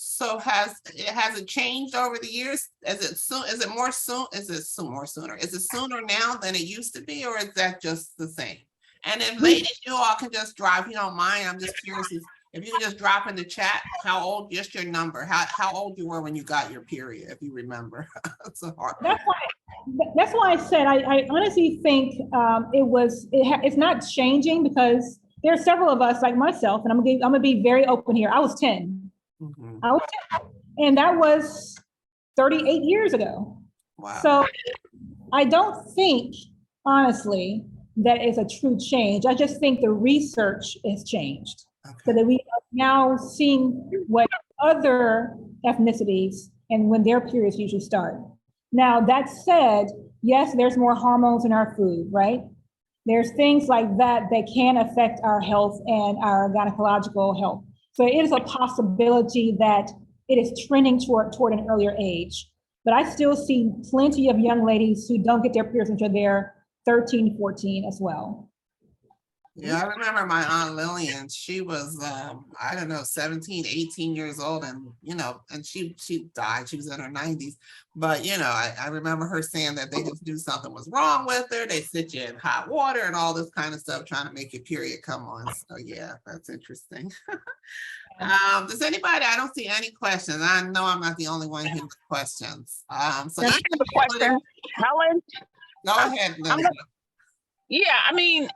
So has it changed over the years? Is it more sooner? Is it sooner now than it used to be, or is that just the same? And if ladies, you all can just drop, if you don't mind, I'm just curious if you can just drop in the chat how old, just your number, how old you were when you got your period, if you remember. That's a hard. That's why I said I honestly think it's not changing because there are several of us like myself, and I'm gonna be very open here. I was 10. Mm-hmm. I was 10, and that was 38 years ago. Wow. So I don't think, honestly, that is a true change. I just think the research has changed. Okay. So that we are now seeing what other ethnicities and when their periods usually start. Now, that said, yes, there's more hormones in our food, right? There's things like that that can affect our health and our gynecological health. So it is a possibility that it is trending toward an earlier age. But I still see plenty of young ladies who don't get their periods until they're 13, 14 as well. Yeah, I remember my Aunt Lillian, she was, I don't know, 17, 18 years old and, and she died, she was in her 90s. But, I remember her saying that they just knew something was wrong with her. They sit you in hot water and all this kind of stuff, trying to make your period come on. So yeah, that's interesting. Does anybody, I don't see any questions. I know I'm not the only one who has questions. So I have a question. Helen? Go ahead, Linda. Yeah, I mean,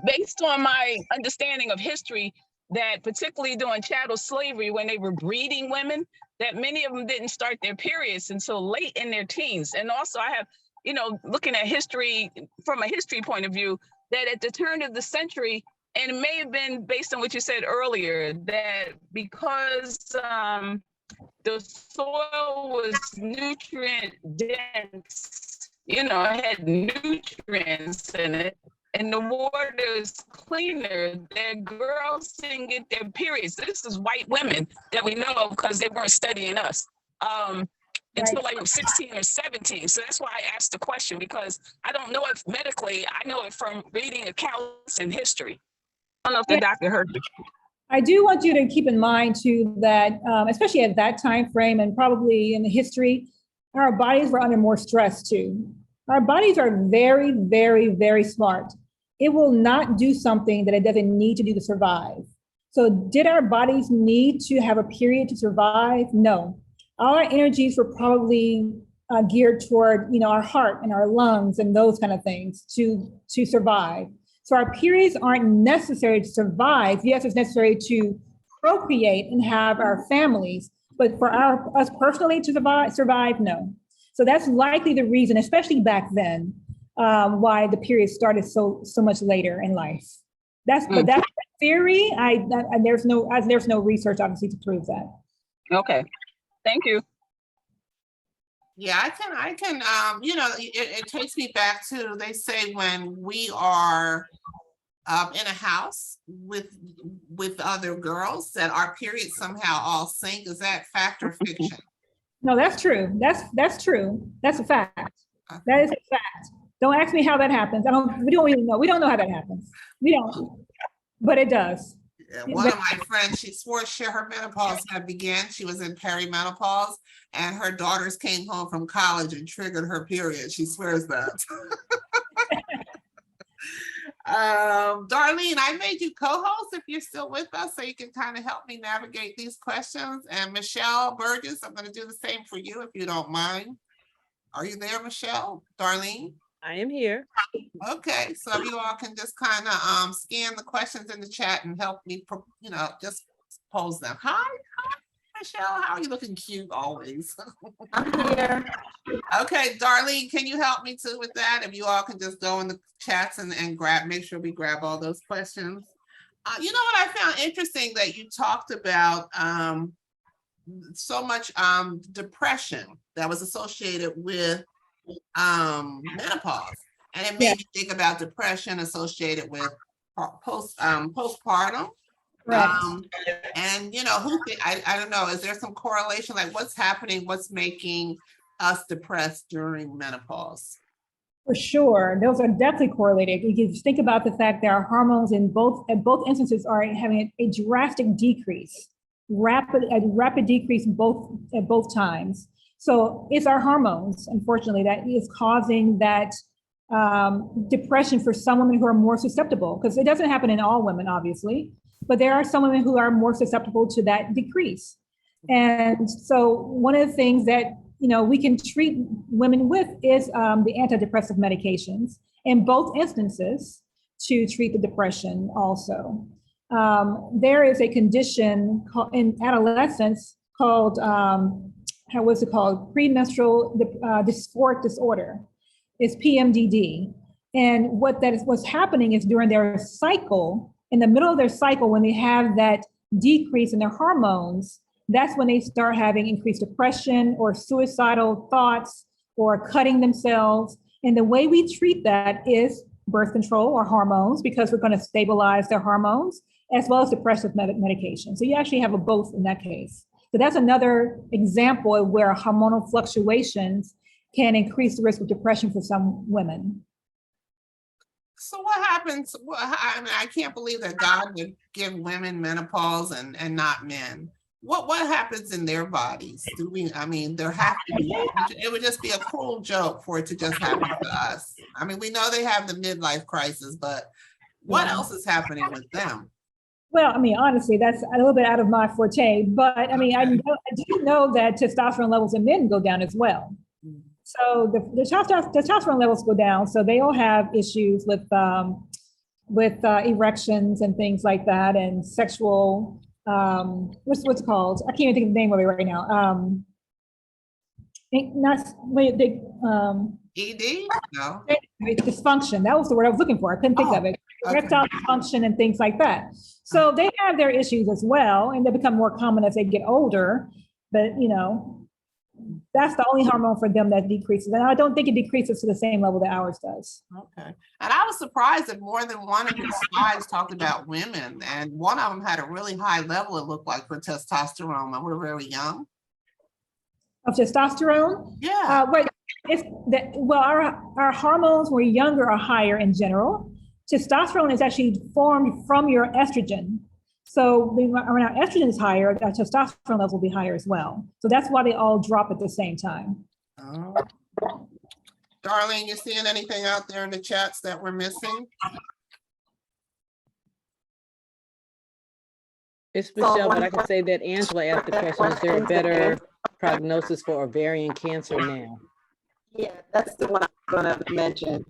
based on my understanding of history, that particularly during chattel slavery, when they were breeding women, that many of them didn't start their periods until late in their teens. And also I have, looking at history from a history point of view, that at the turn of the century, and it may have been based on what you said earlier, that because the soil was nutrient dense, it had nutrients in it, and the water is cleaner, that girls didn't get their periods. This is white women that we know of because they weren't studying us until like 16 or 17. So that's why I asked the question, because I don't know if medically, I know it from reading accounts and history. I don't know if the doctor heard me. I do want you to keep in mind too that, especially at that time frame and probably in the history, our bodies were under more stress too. Our bodies are very, very, very smart. It will not do something that it doesn't need to do to survive. So did our bodies need to have a period to survive? No. All our energies were probably geared toward, our heart and our lungs and those kind of things to survive. So our periods aren't necessary to survive. Yes, it's necessary to procreate and have our families, but for us personally to survive, no. So that's likely the reason, especially back then, why the period started so much later in life. But that's a theory. And there's no research obviously to prove that. Okay, thank you. Yeah, I can, it takes me back to, they say when we are in a house with other girls, that our periods somehow all sync. Is that fact or fiction? No, that's true. That's true. That's a fact. Okay. That is a fact. Don't ask me how that happens. We don't even know. We don't know how that happens. We don't, but it does. One of my friends, she swore her menopause had began. She was in perimenopause, and her daughters came home from college and triggered her period. She swears that. Darlene, I made you co-host if you're still with us, so you can kind of help me navigate these questions. And Michelle Burgess, I'm going to do the same for you if you don't mind. Are you there, Michelle? Darlene? I am here. Okay, so you all can just kind of scan the questions in the chat and help me, just pose them. Hi, Michelle. How are you? Looking cute always. I'm here. Okay, Darlene, can you help me too with that? If you all can just go in the chats and make sure we grab all those questions. You know what I found interesting, that you talked about so much depression that was associated with menopause, and it made me think about depression associated with postpartum. Right. And I don't know, is there some correlation, like what's happening, what's making us depressed during menopause? For sure, those are definitely correlated. You can think about the fact that our hormones at both instances are having a drastic decrease, a rapid decrease at both times. So it's our hormones, unfortunately, that is causing that depression for some women who are more susceptible, because it doesn't happen in all women, obviously, but there are some women who are more susceptible to that decrease. And so one of the things that we can treat women with is the antidepressive medications in both instances to treat the depression also. There is a condition in adolescence called, premenstrual dysphoric disorder. It's PMDD. And what's happening is during their cycle, in the middle of their cycle, when they have that decrease in their hormones, that's when they start having increased depression or suicidal thoughts or cutting themselves. And the way we treat that is birth control or hormones, because we're going to stabilize their hormones, as well as depressive medication. So you actually have a both in that case. So that's another example of where hormonal fluctuations can increase the risk of depression for some women. So what happens? I can't believe that God would give women menopause and not men. What happens in their bodies? There have to be, it would just be a cruel joke for it to just happen to us. We know they have the midlife crisis, but what else is happening with them? Well, honestly, that's a little bit out of my forte, but I do know that testosterone levels in men go down as well. So the testosterone levels go down. So they all have issues with erections and things like that, and sexual, what's it called? I can't even think of the name of it right now. Not, wait, they, ED? No. dysfunction. That was the word I was looking for. I couldn't think of it. Okay. Erectile dysfunction and things like that. So they have their issues as well, and they become more common as they get older. But you know, that's the only hormone for them that decreases, and I don't think it decreases to the same level that ours does. Okay. And I was surprised that more than one of your slides talked about women, and one of them had a really high level, it looked like, for testosterone when we're very young. Of testosterone? Yeah. Well, our hormones when we're younger are higher in general. Testosterone is actually formed from your estrogen. So when our estrogen is higher, our testosterone levels will be higher as well. So that's why they all drop at the same time. Oh. Darlene, you seeing anything out there in the chats that we're missing? It's Michelle, but I can say that Angela asked the question, is there a better prognosis for ovarian cancer now? Yeah, that's the one I'm gonna mention.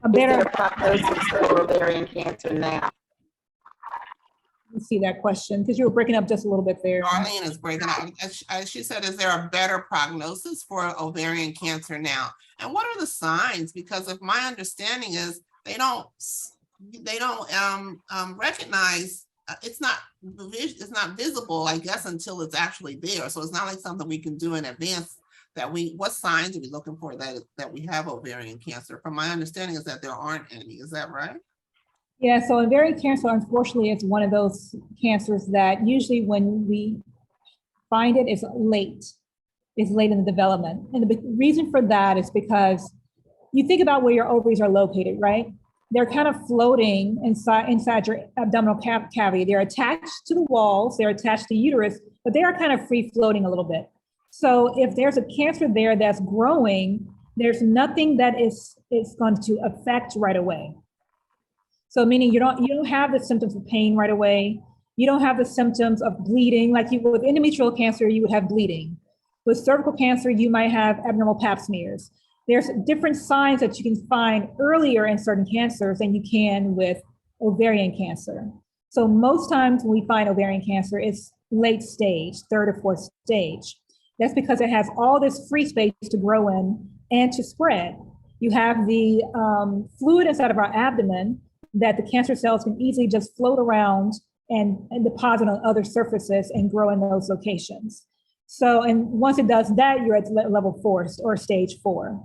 A Is there better, a prognosis for ovarian cancer now? see that question, because you were breaking up just a little bit there. Darlene is breaking up. As she said, is there a better prognosis for ovarian cancer now? And what are the signs? Because if my understanding is they don't recognize, it's not visible, I guess, until it's actually there. So it's not like something we can do in advance. What signs are we looking for that we have ovarian cancer? From my understanding is that there aren't any. Is that right? Yeah, so ovarian cancer, unfortunately, it's one of those cancers that usually when we find it, it's late. It's late in the development. And the reason for that is because you think about where your ovaries are located, right? They're kind of floating inside your abdominal cavity. They're attached to the walls, they're attached to the uterus, but they are kind of free floating a little bit. So if there's a cancer there that's growing, there's nothing that is going to affect right away. So meaning you don't have the symptoms of pain right away. You don't have the symptoms of bleeding. Like with endometrial cancer, you would have bleeding. With cervical cancer, you might have abnormal pap smears. There's different signs that you can find earlier in certain cancers than you can with ovarian cancer. So most times when we find ovarian cancer, it's late stage, third or fourth stage. That's because it has all this free space to grow in and to spread. You have the fluid inside of our abdomen that the cancer cells can easily just float around and deposit on other surfaces and grow in those locations. So, and once it does that, you're at level 4 or stage 4.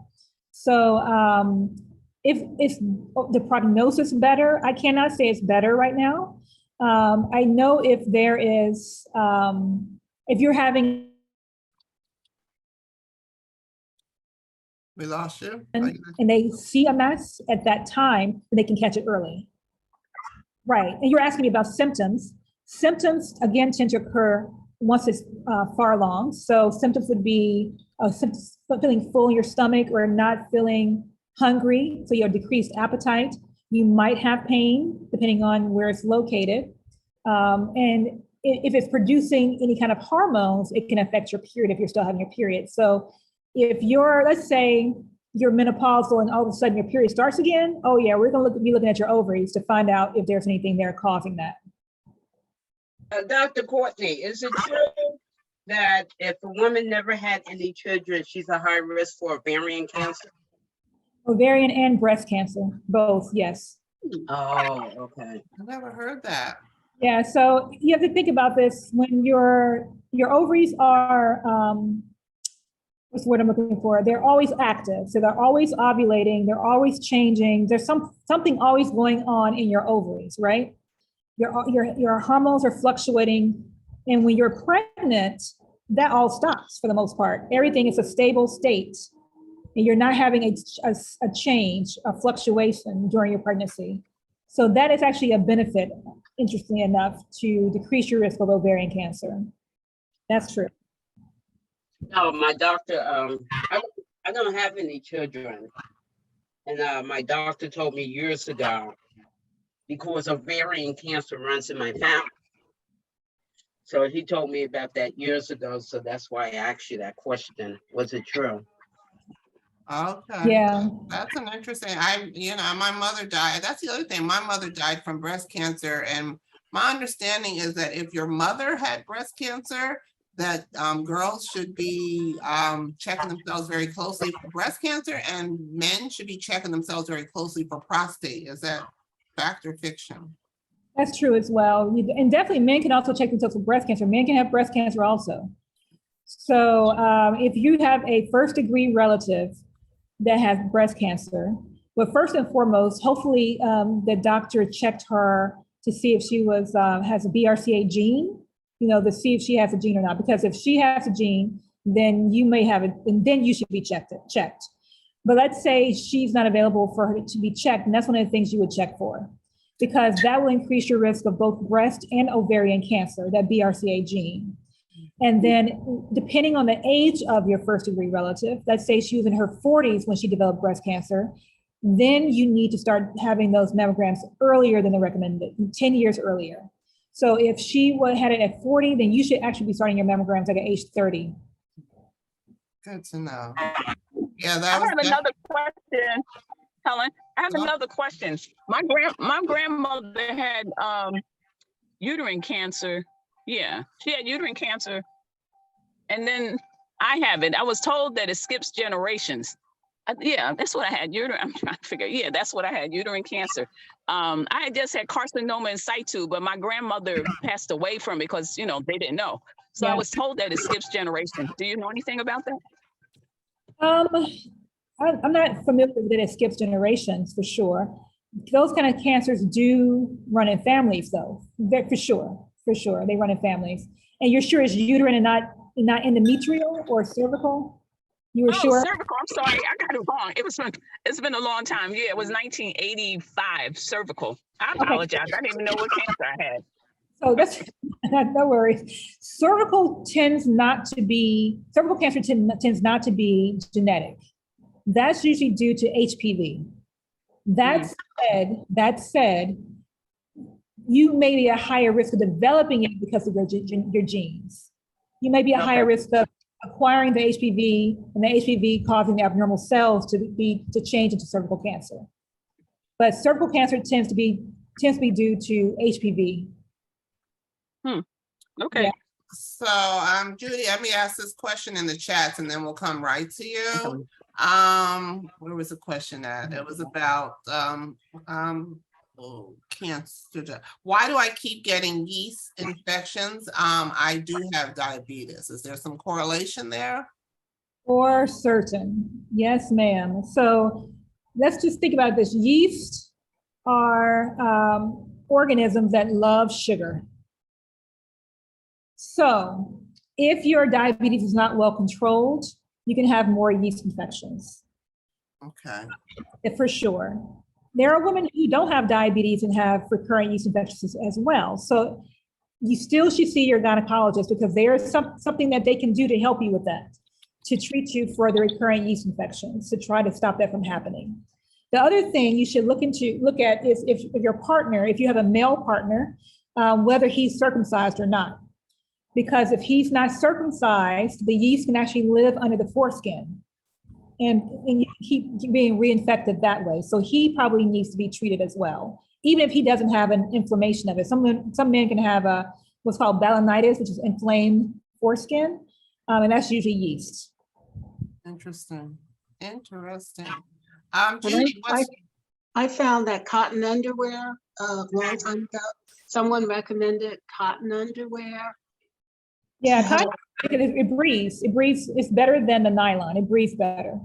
So if the prognosis better, I cannot say it's better right now. I know if there is, if you're having. We lost you. And they see a mass at that time, they can catch it early. Right, and you're asking me about symptoms. Symptoms, again, tend to occur once it's far along. So symptoms would be feeling full in your stomach or not feeling hungry, so you have decreased appetite. You might have pain, depending on where it's located. And if it's producing any kind of hormones, it can affect your period if you're still having your period. So if you're, let's say, you're menopausal and all of a sudden your period starts again, oh yeah, we're going to be looking at your ovaries to find out if there's anything there causing that. Dr. Cortney, is it true that if a woman never had any children, she's a high risk for ovarian cancer? Ovarian and breast cancer, both, yes. Oh, okay. I've never heard that. Yeah, so you have to think about this when your ovaries are, what's the word I'm looking for? They're always active. So they're always ovulating, they're always changing. There's something always going on in your ovaries, right? Your hormones are fluctuating. And when you're pregnant, that all stops for the most part. Everything is a stable state. And you're not having a change, a fluctuation during your pregnancy. So that is actually a benefit, interestingly enough, to decrease your risk of ovarian cancer. That's true. No, my doctor, I don't have any children. And my doctor told me years ago, because ovarian cancer runs in my family. So he told me about that years ago. So that's why I asked you that question. Was it true? Okay. Yeah. That's an interesting, my mother died. That's the other thing. My mother died from breast cancer. And my understanding is that if your mother had breast cancer, that girls should be checking themselves very closely for breast cancer, and men should be checking themselves very closely for prostate. Is that fact or fiction? That's true as well. And definitely men can also check themselves for breast cancer. Men can have breast cancer also. So if you have a first degree relative that has breast cancer, well, first and foremost, hopefully the doctor checked her to see if she has a BRCA gene, to see if she has a gene or not. Because if she has a gene, then you may have it, and then you should be checked. But let's say she's not available for her to be checked, and that's one of the things you would check for, because that will increase your risk of both breast and ovarian cancer, that BRCA gene. And then depending on the age of your first degree relative, let's say she was in her 40s when she developed breast cancer, then you need to start having those mammograms earlier than the recommended, 10 years earlier. So if she had it at 40, then you should actually be starting your mammograms at age 30. Good to know. Yeah, I have another question, Helen. I have another question. My grandmother had uterine cancer. Yeah, she had uterine cancer, and then I have it. I was told that it skips generations. Yeah, that's what I had. I'm trying to figure. Yeah, that's what I had. Uterine cancer. I had just had carcinoma in situ, but my grandmother passed away from it because they didn't know. So I was told that it skips generations. Do you know anything about that? I'm not familiar with that it skips generations for sure. Those kind of cancers do run in families, though. For sure, they run in families. And you're sure it's uterine and not endometrial or cervical? You were sure? Cervical. I'm sorry, I got it wrong. It's been a long time. Yeah, it was 1985. Cervical. I apologize. I didn't even know what cancer I had. So that's no worries. Cervical cancer tends not to be genetic. That's usually due to HPV. That said, you may be at a higher risk of developing it because of your genes. You may be at a higher risk of acquiring the HPV, and the HPV causing the abnormal cells to change into cervical cancer. But cervical cancer tends to be due to HPV. Okay. Yeah. So, Judy, let me ask this question in the chats, and then we'll come right to you. Where was the question at? It was about cancer. Why do I keep getting yeast infections? I do have diabetes. Is there some correlation there? For certain. Yes, ma'am. So let's just think about this. Yeast are organisms that love sugar. So if your diabetes is not well controlled, you can have more yeast infections. Okay. For sure. There are women who don't have diabetes and have recurrent yeast infections as well. So you still should see your gynecologist, because there is something that they can do to help you with that, to treat you for the recurrent yeast infections, to try to stop that from happening. The other thing you should look at is if your partner, if you have a male partner, whether he's circumcised or not. Because if he's not circumcised, the yeast can actually live under the foreskin, and you keep being reinfected that way. So he probably needs to be treated as well, even if he doesn't have an inflammation of it. Some men can have what's called balanitis, which is inflamed foreskin, and that's usually yeast. Interesting. Judy, I found that cotton underwear a long time ago. Someone recommended cotton underwear. Yeah, cotton, it breathes. It's better than the nylon. It breathes better,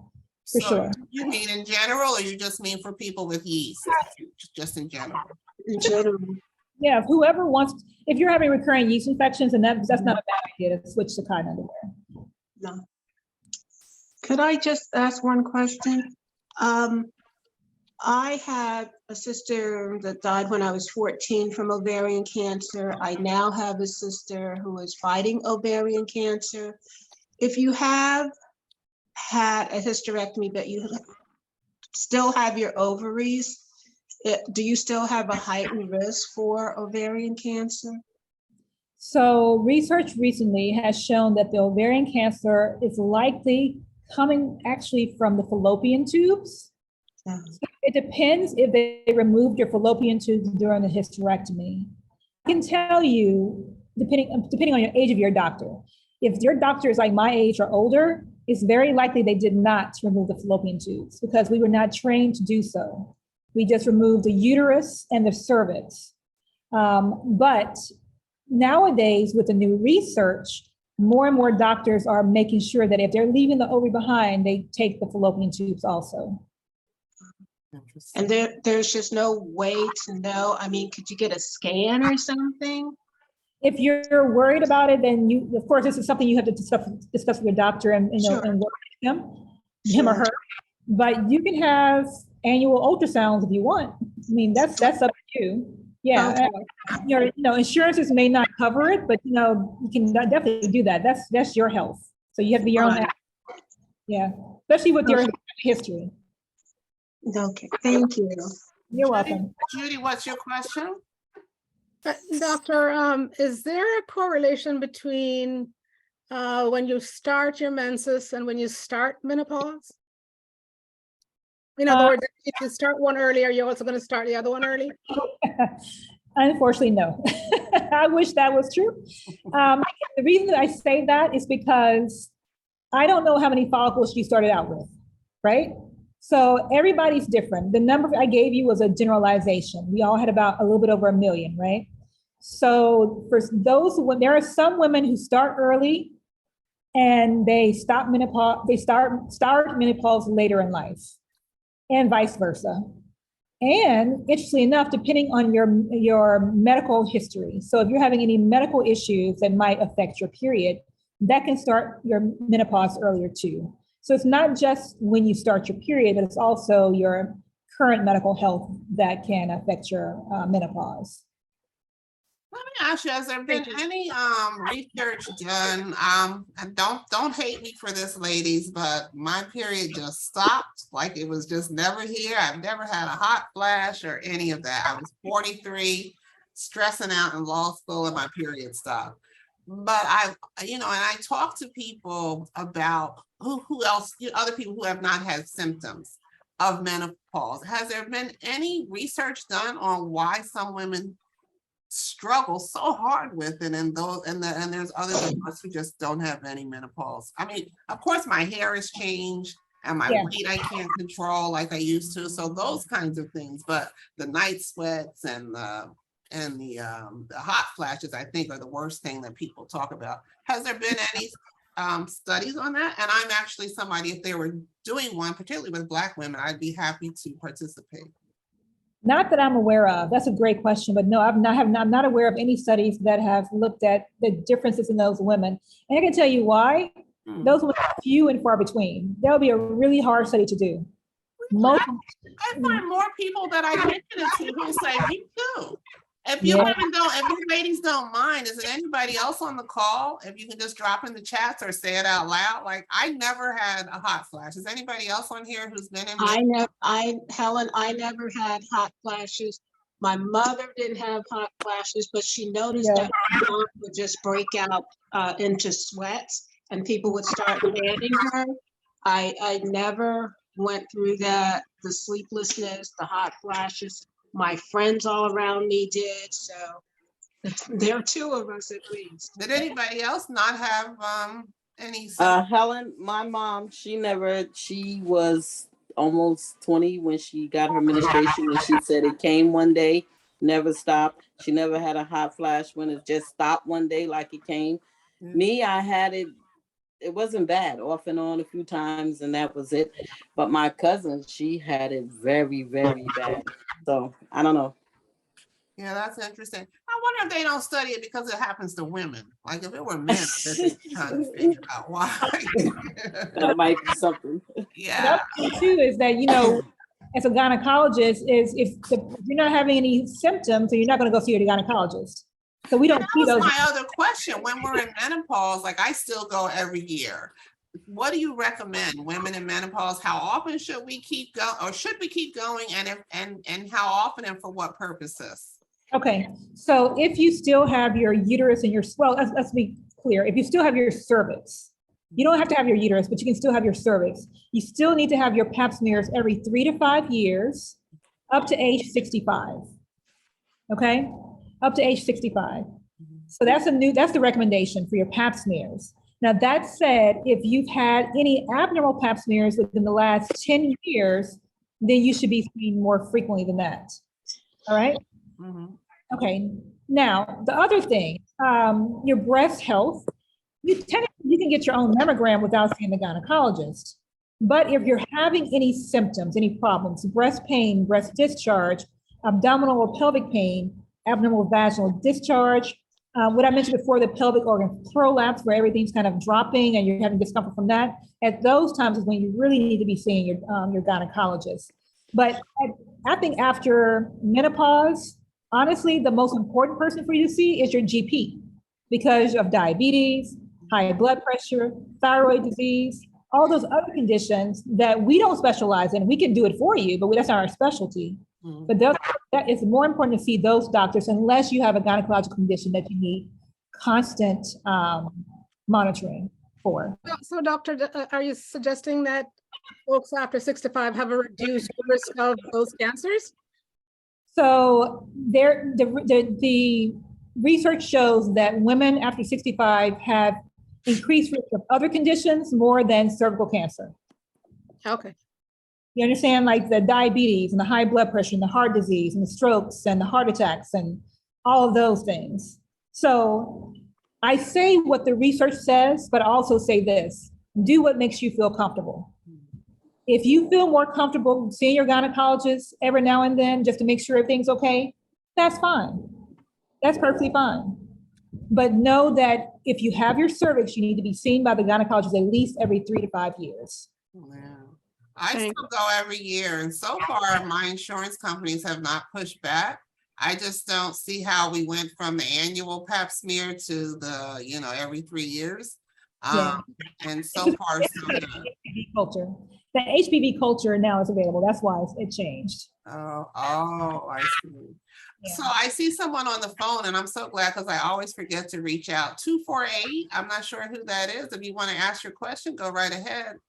for sure. You mean in general, or you just mean for people with yeast? Just in general? In general. Yeah, whoever wants, if you're having recurrent yeast infections, and that's not a bad idea to switch to cotton underwear. No. Could I just ask one question? I had a sister that died when I was 14 from ovarian cancer. I now have a sister who is fighting ovarian cancer. If you have had a hysterectomy, but you still have your ovaries, do you still have a heightened risk for ovarian cancer? So research recently has shown that the ovarian cancer is likely coming actually from the fallopian tubes. Yeah. So it depends if they removed your fallopian tubes during the hysterectomy. I can tell you, depending on your age of your doctor, if your doctor is like my age or older, it's very likely they did not remove the fallopian tubes because we were not trained to do so. We just removed the uterus and the cervix. But nowadays, with the new research, more and more doctors are making sure that if they're leaving the ovary behind, they take the fallopian tubes also. And there's just no way to know. I mean, could you get a scan or something? If you're worried about it, then you, of course, this is something you have to discuss with your doctor and, you know, Sure. and work with him or her. But you can have annual ultrasounds if you want. I mean, that's up to you. Yeah, Okay. you know, insurances may not cover it, but you know, you can definitely do that. That's your health. So you have to be your own. Right. Yeah, especially with your Okay. history. Okay, thank you. You're welcome. Judy, what's your question? Doctor, is there a correlation between when you start your menses and when you start menopause? In other words, if you start one earlier, you're also going to start the other one early? Unfortunately, no. I wish that was true. The reason that I say that is because I don't know how many follicles you started out with, right? So everybody's different. The number I gave you was a generalization. We all had about a little bit over 1 million, right? So for those who, there are some women who start early and they stop menopause, they start menopause later in life, and vice versa. And interestingly enough, depending on your medical history. So if you're having any medical issues that might affect your period, that can start your menopause earlier too. So it's not just when you start your period, but it's also your current medical health that can affect your menopause. Let me ask you, has there been any research done? And don't hate me for this, ladies, but my period just stopped, like it was just never here. I've never had a hot flash or any of that. I was 43, stressing out in law school, and my period stopped. But and I talk to people about who else, other people who have not had symptoms of menopause. Has there been any research done on why some women struggle so hard with it, and there's others of us who just don't have any menopause? I mean, of course, my hair has changed and my weight I can't control like I used to. So those kinds of things, but the night sweats and the hot flashes, I think, are the worst thing that people talk about. Has there been any studies on that? And I'm actually somebody, if they were doing one, particularly with Black women, I'd be happy to participate. Not that I'm aware of. That's a great question, but no, I'm not aware of any studies that have looked at the differences in those women. And I can tell you why. Those women are few and far between. That'll be a really hard study to do. I find more people that I mention it to who say me too. If you women don't, if you ladies don't mind, is there anybody else on the call? If you can just drop in the chats or say it out loud. Like, I never had a hot flash. Is anybody else on here who's been in? Helen, I never had hot flashes. My mother didn't have hot flashes, but she noticed that my mom would just break out into sweats and people would start fanning her. I never went through that, the sleeplessness, the hot flashes. My friends all around me did, so there are two of us at least. Did anybody else not have any? Helen, my mom, she was almost 20 when she got her menstruation, and she said it came one day, never stopped. She never had a hot flash when it just stopped one day like it came. Me, I had it. It wasn't bad, off and on a few times, and that was it. But my cousin, she had it very, very bad. So I don't know. Yeah, that's interesting. I wonder if they don't study it because it happens to women. Like if it were men, they're trying to figure out why. That might be something. Yeah. The other thing too is that, you know, as a gynecologist, is if you're not having any symptoms, then you're not going to go see your gynecologist. So we don't see those. That was my other question. When we're in menopause, like I still go every year. What do you recommend women in menopause? How often should we keep going, or should we keep going? And how often and for what purposes? Okay, so if you still have your uterus and your let's be clear. If you still have your cervix, You don't have to have your uterus, but you can still have your cervix. You still need to have your pap smears every 3 to 5 years, up to age 65. Okay, up to age 65. So that's the recommendation for your pap smears. Now that said, if you've had any abnormal pap smears within the last 10 years, then you should be seen more frequently than that. All right. Okay. Now the other thing, your breast health. You can get your own mammogram without seeing the gynecologist. But if you're having any symptoms, any problems, breast pain, breast discharge, abdominal or pelvic pain, abnormal vaginal discharge, what I mentioned before, the pelvic organ prolapse, where everything's kind of dropping and you're having discomfort from that, at those times is when you really need to be seeing your gynecologist. But I think after menopause, honestly, the most important person for you to see is your GP because of diabetes, high blood pressure, thyroid disease, all those other conditions that we don't specialize in. We can do it for you, but that's not our specialty. But that is more important to see those doctors unless you have a gynecological condition that you need constant monitoring for. So doctor, are you suggesting that folks after 65 have a reduced risk of those cancers? So the research shows that women after 65 have increased risk of other conditions more than cervical cancer. Okay. You understand, like the diabetes and the high blood pressure and the heart disease and the strokes and the heart attacks and all of those things. So I say what the research says, but I also say this: do what makes you feel comfortable. If you feel more comfortable seeing your gynecologist every now and then just to make sure everything's okay, that's fine. That's perfectly fine. But know that if you have your cervix, you need to be seen by the gynecologist at least every 3 to 5 years. Wow. I still go every year, and so far my insurance companies have not pushed back. I just don't see how we went from the annual pap smear to the, every 3 years. And so far, so good. HPV culture. The HPV culture now is available. That's why it changed. Oh, I see. Yeah. So I see someone on the phone, and I'm so glad because I always forget to reach out. 248. I'm not sure who that is. If you want to ask your question, go right ahead.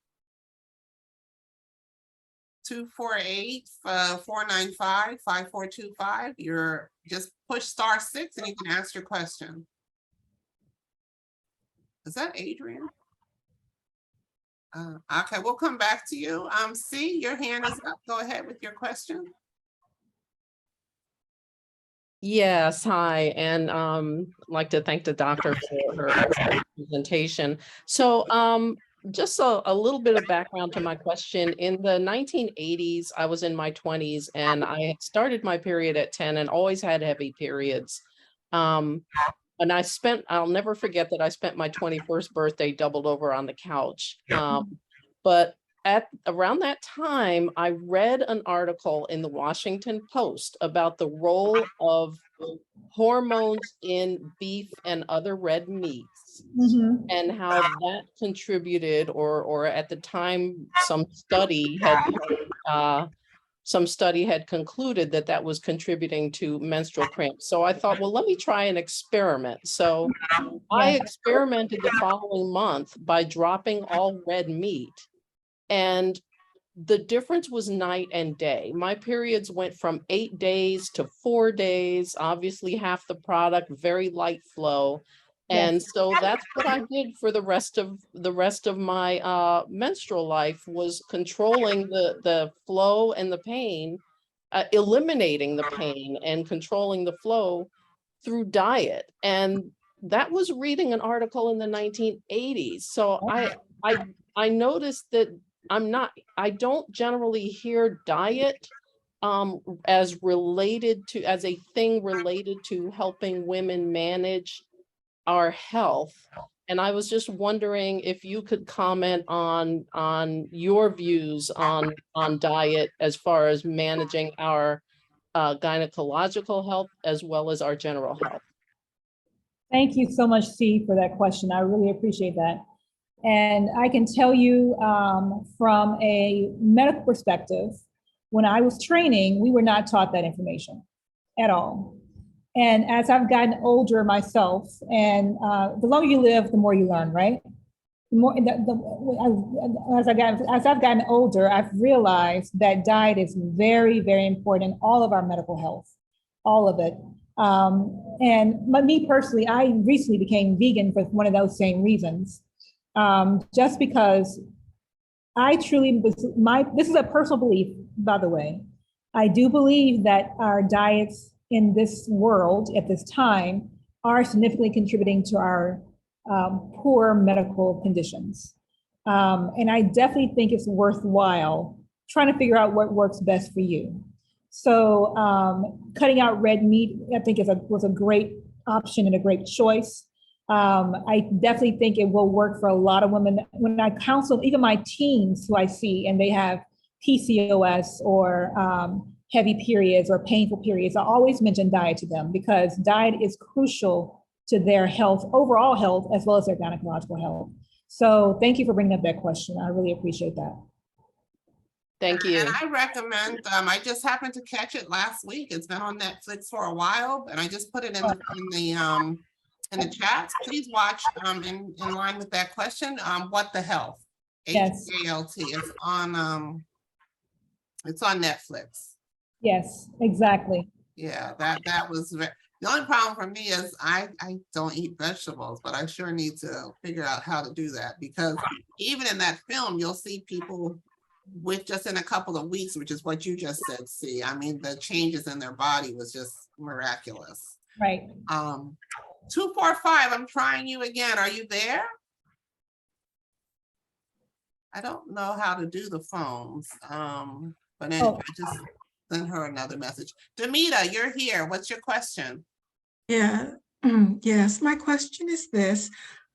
248-495-5425. You're just push *6 and you can ask your question. Is that Adrian? Okay, we'll come back to you. C, your hand is up. Go ahead with your question. Yes, hi, and like to thank the doctor for her excellent presentation. So just a little bit of background to my question. In the 1980s, I was in my 20s and I had started my period at 10 and always had heavy periods. And I'll never forget that I spent my 21st birthday doubled over on the couch. But around that time, I read an article in the Washington Post about the role of hormones in beef and other red meats, and how that contributed, or at the time, some study had concluded that was contributing to menstrual cramps. So I thought, well, let me try an experiment. So I experimented the following month by dropping all red meat. And the difference was night and day. My periods went from 8 days to 4 days, obviously half the product, very light flow. And so that's what I did for the rest of my menstrual life, was controlling the flow and the pain, eliminating the pain and controlling the flow through diet. And that was reading an article in the 1980s. So I noticed that I don't generally hear diet as a thing related to helping women manage our health. And I was just wondering if you could comment on your views on diet as far as managing our gynecological health as well as our general health. Thank you so much, C, for that question. I really appreciate that. And I can tell you from a medical perspective, when I was training, we were not taught that information at all. And as I've gotten older myself, and the longer you live, the more you learn, right? as I've gotten older, I've realized that diet is very, very important in all of our medical health, all of it. But me personally, I recently became vegan for one of those same reasons. Just because I truly, this is a personal belief, by the way. I do believe that our diets in this world at this time are significantly contributing to our poor medical conditions. And I definitely think it's worthwhile trying to figure out what works best for you. So cutting out red meat, I think was a great option and a great choice. I definitely think it will work for a lot of women. When I counsel, even my teens who I see, and they have PCOS or heavy periods or painful periods, I always mention diet to them because diet is crucial to their health, overall health, as well as their gynecological health. So thank you for bringing up that question. I really appreciate that. Thank you. And I recommend, I just happened to catch it last week. It's been on Netflix for a while, and I just put it in the chat. Please watch in line with that question, What the Health? Yes. HALT. It's on Netflix. Yes, exactly. Yeah, that was the only problem for me is I don't eat vegetables, but I sure need to figure out how to do that because even in that film, you'll see people with just in a couple of weeks, which is what you just said, see, I mean, the changes in their body was just miraculous. Right. 245, I'm trying you again. Are you there? I don't know how to do the phones. But anyway, I just send her another message. Demita, you're here. What's your question? Yeah, yes, my question is this.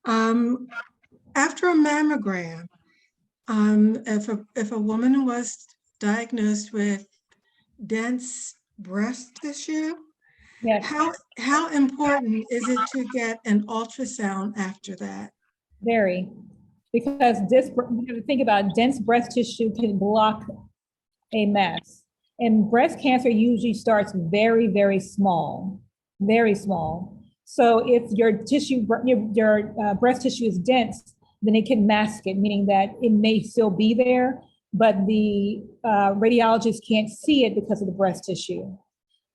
After a mammogram, if a woman was diagnosed with dense breast tissue, Yes. how important is it to get an ultrasound after that? Very, because think about it, dense breast tissue can block a mass. And breast cancer usually starts very, very small, very small. So if your tissue, your breast tissue is dense, then it can mask it, meaning that it may still be there, but the radiologist can't see it because of the breast tissue.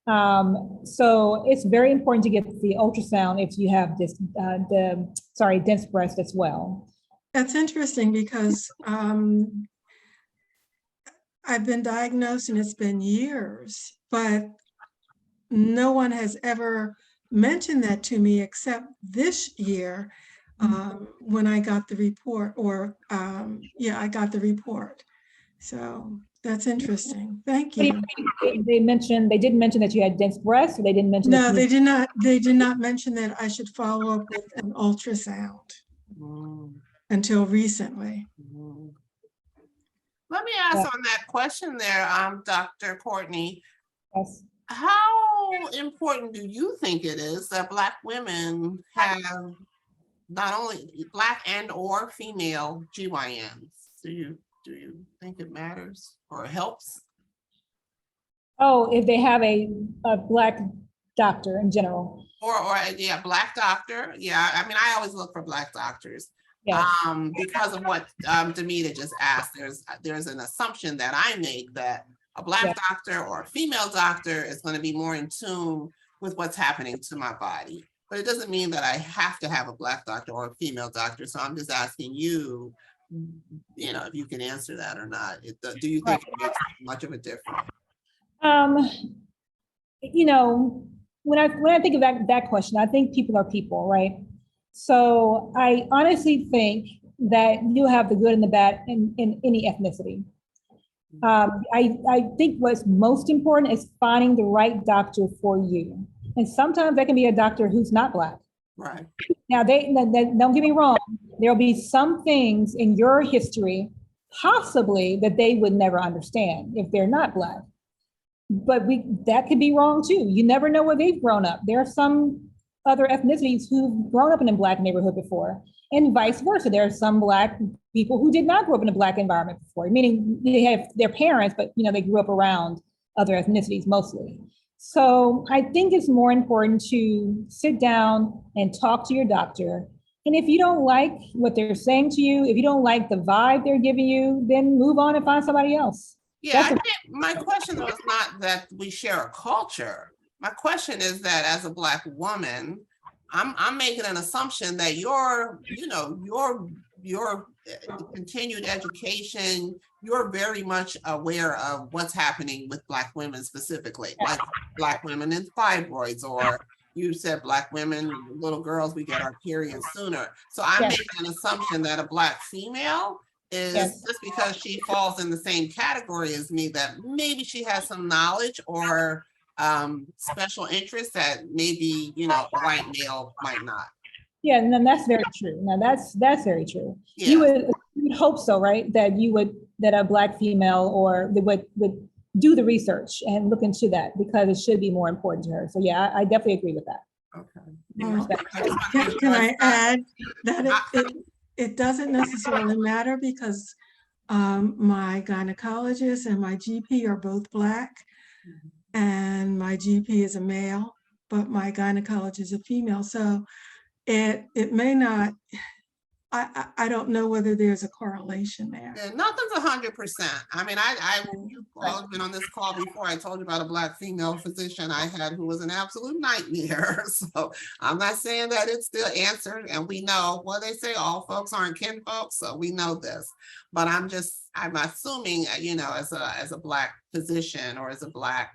So it's very important to get the ultrasound if you have this, dense breast as well. That's interesting because I've been diagnosed and it's been years, but no one has ever mentioned that to me except this year when I got the report I got the report. So that's interesting. Thank you. They didn't mention that you had dense breasts, or they didn't mention No, they did not. They did not mention that I should follow up with an ultrasound until recently. Let me ask on that question there, Dr. Cortney. Yes. How important do you think it is that Black women have not only Black and or female GYNs? Do you think it matters or helps? Oh, if they have a Black doctor in general. Or yeah, Black doctor. Yeah, I mean, I always look for Black doctors. Yes. Because of what Demita just asked, there's an assumption that I make that a Black doctor or a female doctor is going to be more in tune with what's happening to my body. But it doesn't mean that I have to have a Black doctor or a female doctor. So I'm just asking you, if you can answer that or not. Do you think it makes much of a difference? When I think of that question, I think people are people, right? So I honestly think that you have the good and the bad in any ethnicity. I think what's most important is finding the right doctor for you. And sometimes that can be a doctor who's not Black. Right. Now, don't get me wrong, there'll be some things in your history, possibly, that they would never understand if they're not Black. But that could be wrong too. You never know where they've grown up. There are some other ethnicities who've grown up in a Black neighborhood before, and vice versa. There are some Black people who did not grow up in a Black environment before, meaning they have their parents, but they grew up around other ethnicities mostly. So I think it's more important to sit down and talk to your doctor And if you don't like what they're saying to you, if you don't like the vibe they're giving you, then move on and find somebody else. Yeah, I That's think my question though is not that we share a culture. My question is that as a Black woman, I'm making an assumption that your continued education, you're very much aware of what's happening with Black women specifically, like Black women in fibroids, or you said Black women, little girls, we get our periods sooner. So I'm Yes. making an assumption that a Black female is Yes. just because she falls in the same category as me, that maybe she has some knowledge or special interests that maybe, a white male might not. Yeah, and then that's very true. Now that's very true. Yeah. You would hope so, right? That a Black female or they would do the research and look into that, because it should be more important to her. So yeah, I definitely agree with that. Okay. Well, can I add that it doesn't necessarily matter, because my gynecologist and my GP are both Black, and my GP is a male, but my gynecologist is a female. So it may not, I don't know whether there's a correlation there. Yeah, nothing's 100%. I mean, you've all been on this call before. I told you about a Black female physician I had who was an absolute nightmare. So I'm not saying that it's still answered, and we know what they say, all folks aren't kin folks, so we know this. But I'm assuming, as a Black physician or as a Black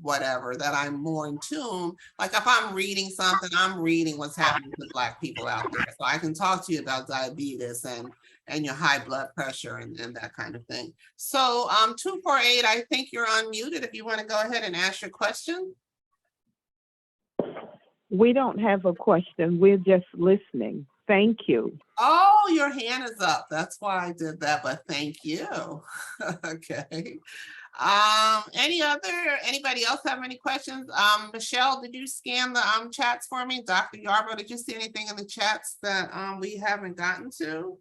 whatever, that I'm more in tune. Like if I'm reading something, I'm reading what's happening to Black people out there. So I can talk to you about diabetes and your high blood pressure and that kind of thing. So 248, I think you're unmuted if you want to go ahead and ask your question. We don't have a question. We're just listening. Thank you. Oh, your hand is up. That's why I did that, but thank you. Okay. Anybody else have any questions? Michelle, did you scan the chats for me? Dr. Yarbrough, did you see anything in the chats that we haven't gotten to?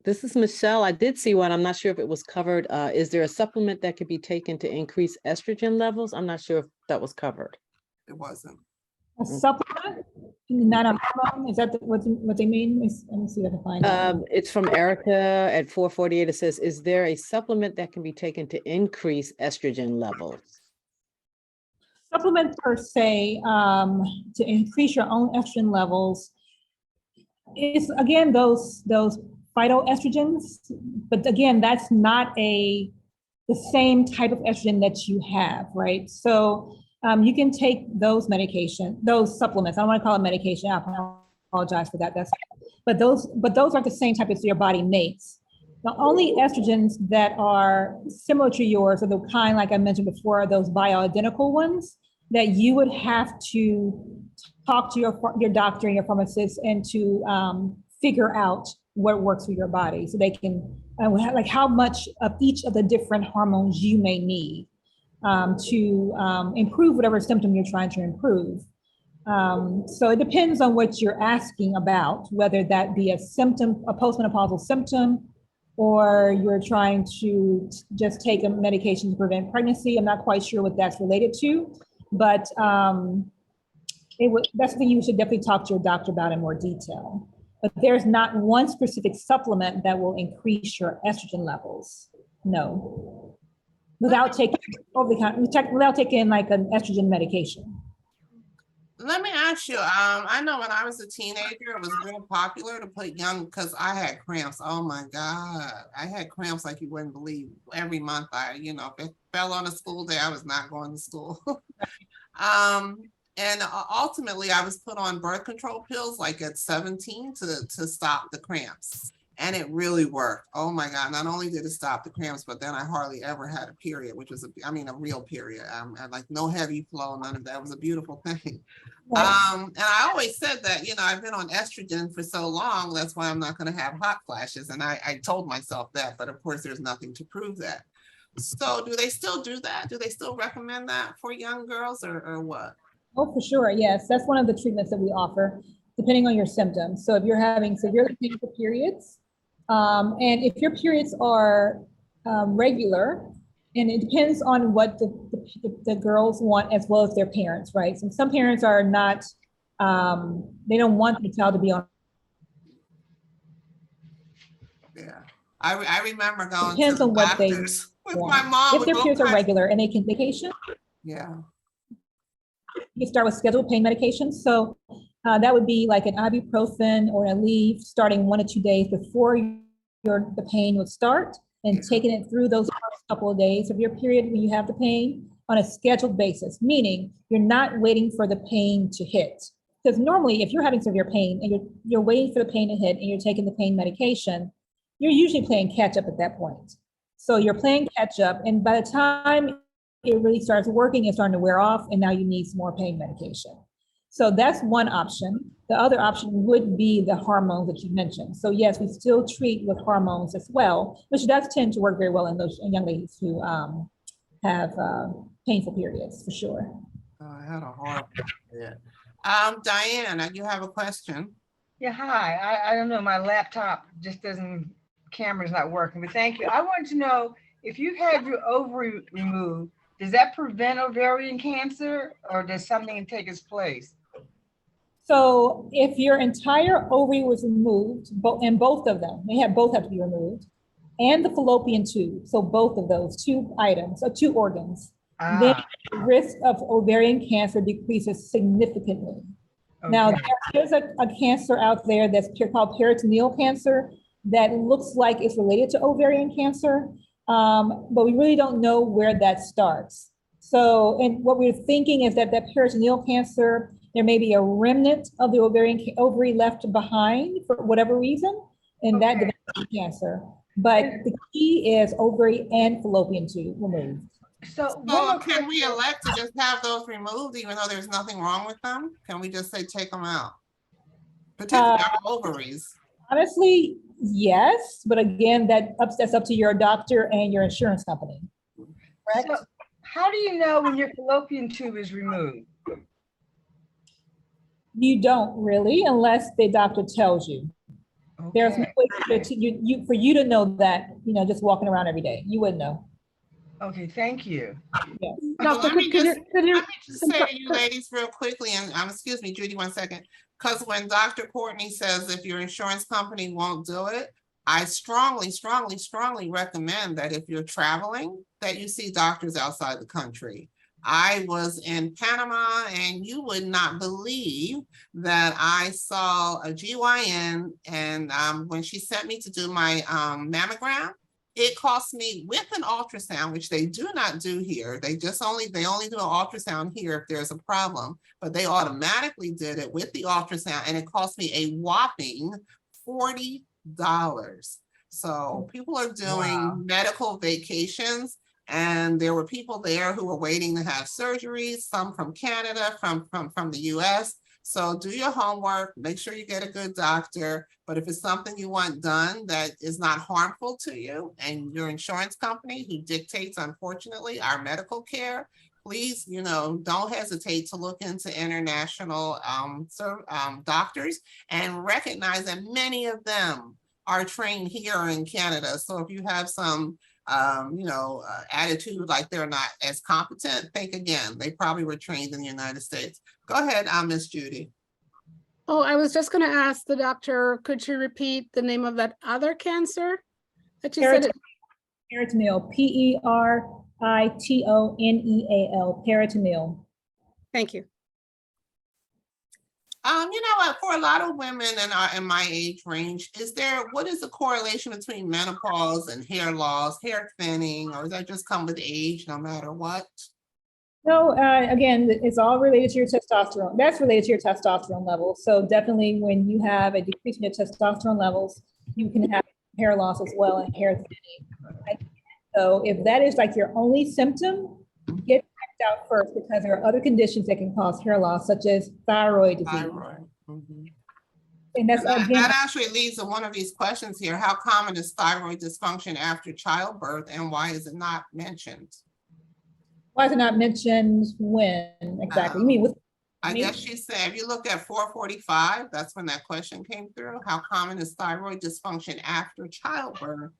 This is Michelle. I did see one. I'm not sure if it was covered. Is there a supplement that could be taken to increase estrogen levels? I'm not sure if that was covered. It wasn't. A supplement, not a hormone? Is that what they mean? Let me see if I can find it. It's from Erica at 448. It says, is there a supplement that can be taken to increase estrogen levels? Supplement per se, to increase your own estrogen levels, is again those phytoestrogens, but again, that's not the same type of estrogen that you have, right? So you can take those supplements. I don't want to call it medication. I apologize for that. But those are the same type as your body makes. The only estrogens that are similar to yours are the kind, like I mentioned before, those bioidentical ones that you would have to talk to your doctor and your pharmacist and to figure out what works for your body, so they can like how much of each of the different hormones you may need to improve whatever symptom you're trying to improve. So it depends on what you're asking about, whether that be a symptom, a postmenopausal symptom, or you're trying to just take a medication to prevent pregnancy. I'm not quite sure what that's related to, but that's something you should definitely talk to your doctor about in more detail. But there's not one specific supplement that will increase your estrogen levels. No. Without taking like an estrogen medication. Let me ask you, I know when I was a teenager, it was real popular to put because I had cramps. Oh my God. I had cramps like you wouldn't believe. Every month if it fell on a school day, I was not going to school. And ultimately I was put on birth control pills like at 17 to stop the cramps. And it really worked. Oh my God. Not only did it stop the cramps, but then I hardly ever had a period, which was, a real period. Like no heavy flow, none of that. It was a beautiful thing. Right. And I always said that, I've been on estrogen for so long, that's why I'm not going to have hot flashes. And I told myself that, but of course there's nothing to prove that. So do they still do that? Do they still recommend that for young girls or what? Oh, for sure. Yes. That's one of the treatments that we offer, depending on your symptoms. So if you're having severe painful periods, and if your periods are regular, and it depends on what the girls want as well as their parents, right? So some parents are not They don't want the child to be on. Yeah. I remember going to Depends the on what they doctors with my want. mom If with their all periods are kinds. regular and they can vacation, Yeah. you can start with scheduled pain medications. So that would be like an ibuprofen or a Aleve starting 1 to 2 days before the pain would start, and taking it through those first couple of days of your period when you have the pain on a scheduled basis, meaning you're not waiting for the pain to hit. Because normally if you're having severe pain and you're waiting for the pain to hit and you're taking the pain medication, you're usually playing catch up at that point. So you're playing catch up, and by the time it really starts working, it's starting to wear off, and now you need some more pain medication. So that's one option. The other option would be the hormones that you mentioned. So yes, we still treat with hormones as well, which does tend to work very well in those young ladies who have painful periods, for sure. Oh, I had a horrible period. Diane, you have a question? Yeah, hi. I don't know, my laptop just doesn't, camera's not working, but thank you. I wanted to know, if you've had your ovary removed, does that prevent ovarian cancer, or does something take its place? So if your entire ovary was removed, and both of them, both have to be removed, and the fallopian tube, so both of those two items, or two organs, then the risk of ovarian cancer decreases significantly. Okay. Now, there's a cancer out there that's called peritoneal cancer that looks like it's related to ovarian cancer, but we really don't know where that starts. So, and what we're thinking is that peritoneal cancer, there may be a remnant of the ovary left behind for whatever reason, and that develops cancer. But the key is ovary and fallopian tube removed. So can we elect to just have those removed even though there's nothing wrong with them? Can we just say take them out? Particularly our ovaries. Honestly, yes, but again, that's up to your doctor and your insurance company. Correct? So how do you know when your fallopian tube is removed? You don't really, unless the doctor tells you. Okay. There's no way for you to know that, just walking around every day. You wouldn't know. Okay, thank you. Yes. Well, let me just say to you ladies real quickly, and excuse me, Judy, 1 second. Because when Dr. Cortney says if your insurance company won't do it, I strongly, strongly, strongly recommend that if you're traveling, that you see doctors outside the country. I was in Panama, and you would not believe that I saw a GYN, and when she sent me to do my mammogram, it cost me with an ultrasound, which they do not do here. They only do an ultrasound here if there's a problem, but they automatically did it with the ultrasound, and it cost me a whopping $40. So people are doing medical vacations, and there were people there who were waiting to have surgeries, some from Canada, from the US. So do your homework, make sure you get a good doctor. But if it's something you want done that is not harmful to you, and your insurance company who dictates, unfortunately, our medical care, please, don't hesitate to look into international doctors, and recognize that many of them are trained here in Canada. So if you have some attitude like they're not as competent, think again. They probably were trained in the United States. Go ahead, Miss Judy. Oh, I was just going to ask the doctor, could you repeat the name of that other cancer that you said? Peritoneal, peritoneal, peritoneal. Thank you. For a lot of women in my age range, what is the correlation between menopause and hair loss, hair thinning, or does that just come with age no matter what? No, again, it's all related to your testosterone. That's related to your testosterone levels. So definitely when you have a decrease in your testosterone levels, you can have hair loss as well and hair thinning. So if that is like your only symptom, get checked out first, because there are other conditions that can cause hair loss, such as thyroid disease. Mm-hmm. And that actually leads to one of these questions here. How common is thyroid dysfunction after childbirth, and why is it not mentioned? Why is it not mentioned when exactly? You mean I guess she said, if you look at 445, that's when that question came through. How common is thyroid dysfunction after childbirth,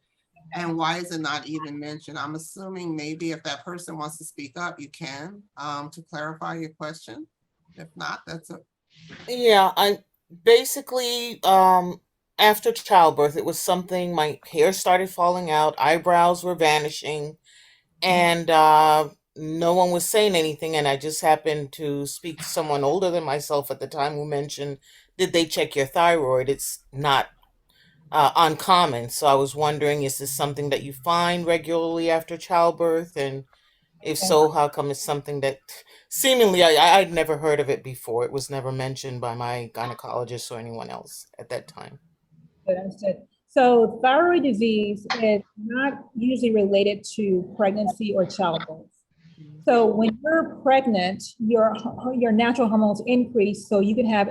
and why is it not even mentioned? I'm assuming maybe if that person wants to speak up, you can, to clarify your question. If not, that's Yeah, I basically after childbirth, it was something, my hair started falling out, eyebrows were vanishing, and no one was saying anything. And I just happened to speak to someone older than myself at the time who mentioned, did they check your thyroid? It's not uncommon. So I was wondering, is this something that you find regularly after childbirth? And if so, how come it's something that seemingly I'd never heard of it before? It was never mentioned by my gynecologist or anyone else at that time. Good, understood. So thyroid disease is not usually related to pregnancy or childbirth. So when you're pregnant, your natural hormones increase, so you can have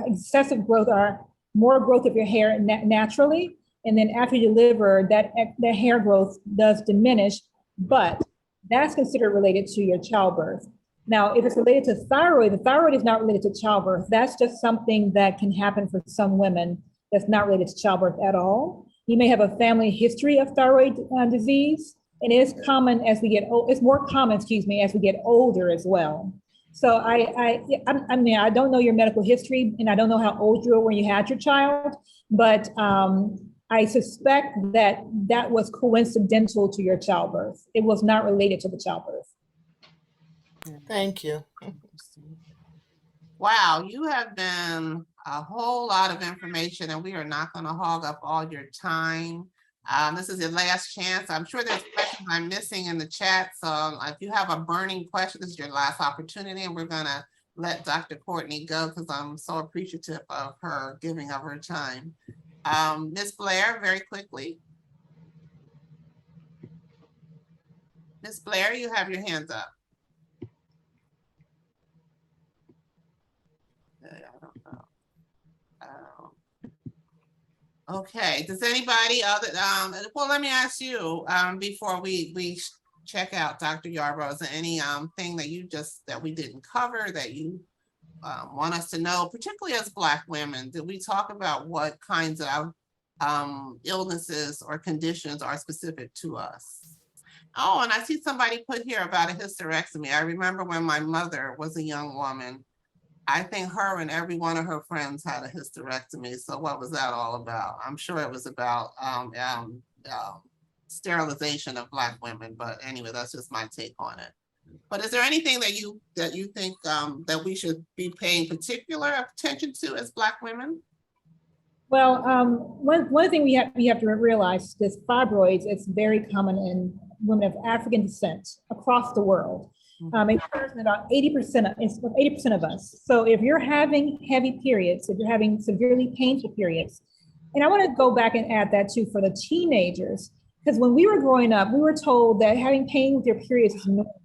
excessive growth or more growth of your hair naturally. And then after you deliver, that hair growth does diminish, but that's considered related to your childbirth. Now, if it's related to thyroid, the thyroid is not related to childbirth. That's just something that can happen for some women that's not related to childbirth at all. You may have a family history of thyroid disease, and it is common as we get old. It's more common, excuse me, as we get older as well. So I mean, I don't know your medical history, and I don't know how old you were when you had your child, but I suspect that that was coincidental to your childbirth. It was not related to the childbirth. Thank you. Wow, you have been a whole lot of information, and we are not going to hog up all your time. This is your last chance. I'm sure there's questions I'm missing in the chat. So if you have a burning question, this is your last opportunity, and we're going to let Dr. Cortney go because I'm so appreciative of her giving of her time. Ms. Blair, very quickly. Ms. Blair, you have your hands up. Okay, does anybody other, well, let me ask you, before we check out Dr. Yarbrough, is there any thing that we didn't cover that you want us to know, particularly as Black women? Did we talk about what kinds of illnesses or conditions are specific to us? Oh, and I see somebody put here about a hysterectomy. I remember when my mother was a young woman, I think her and every one of her friends had a hysterectomy. So what was that all about? I'm sure it was about sterilization of Black women. But anyway, that's just my take on it. But is there anything that you think that we should be paying particular attention to as Black women? Well, one thing we have to realize is fibroids. It's very common in women of African descent across the world. It occurs in about 80% of us. So if you're having heavy periods, if you're having severely painful periods, and I want to go back and add that too for the teenagers, because when we were growing up, we were told that having pain with your periods is normal.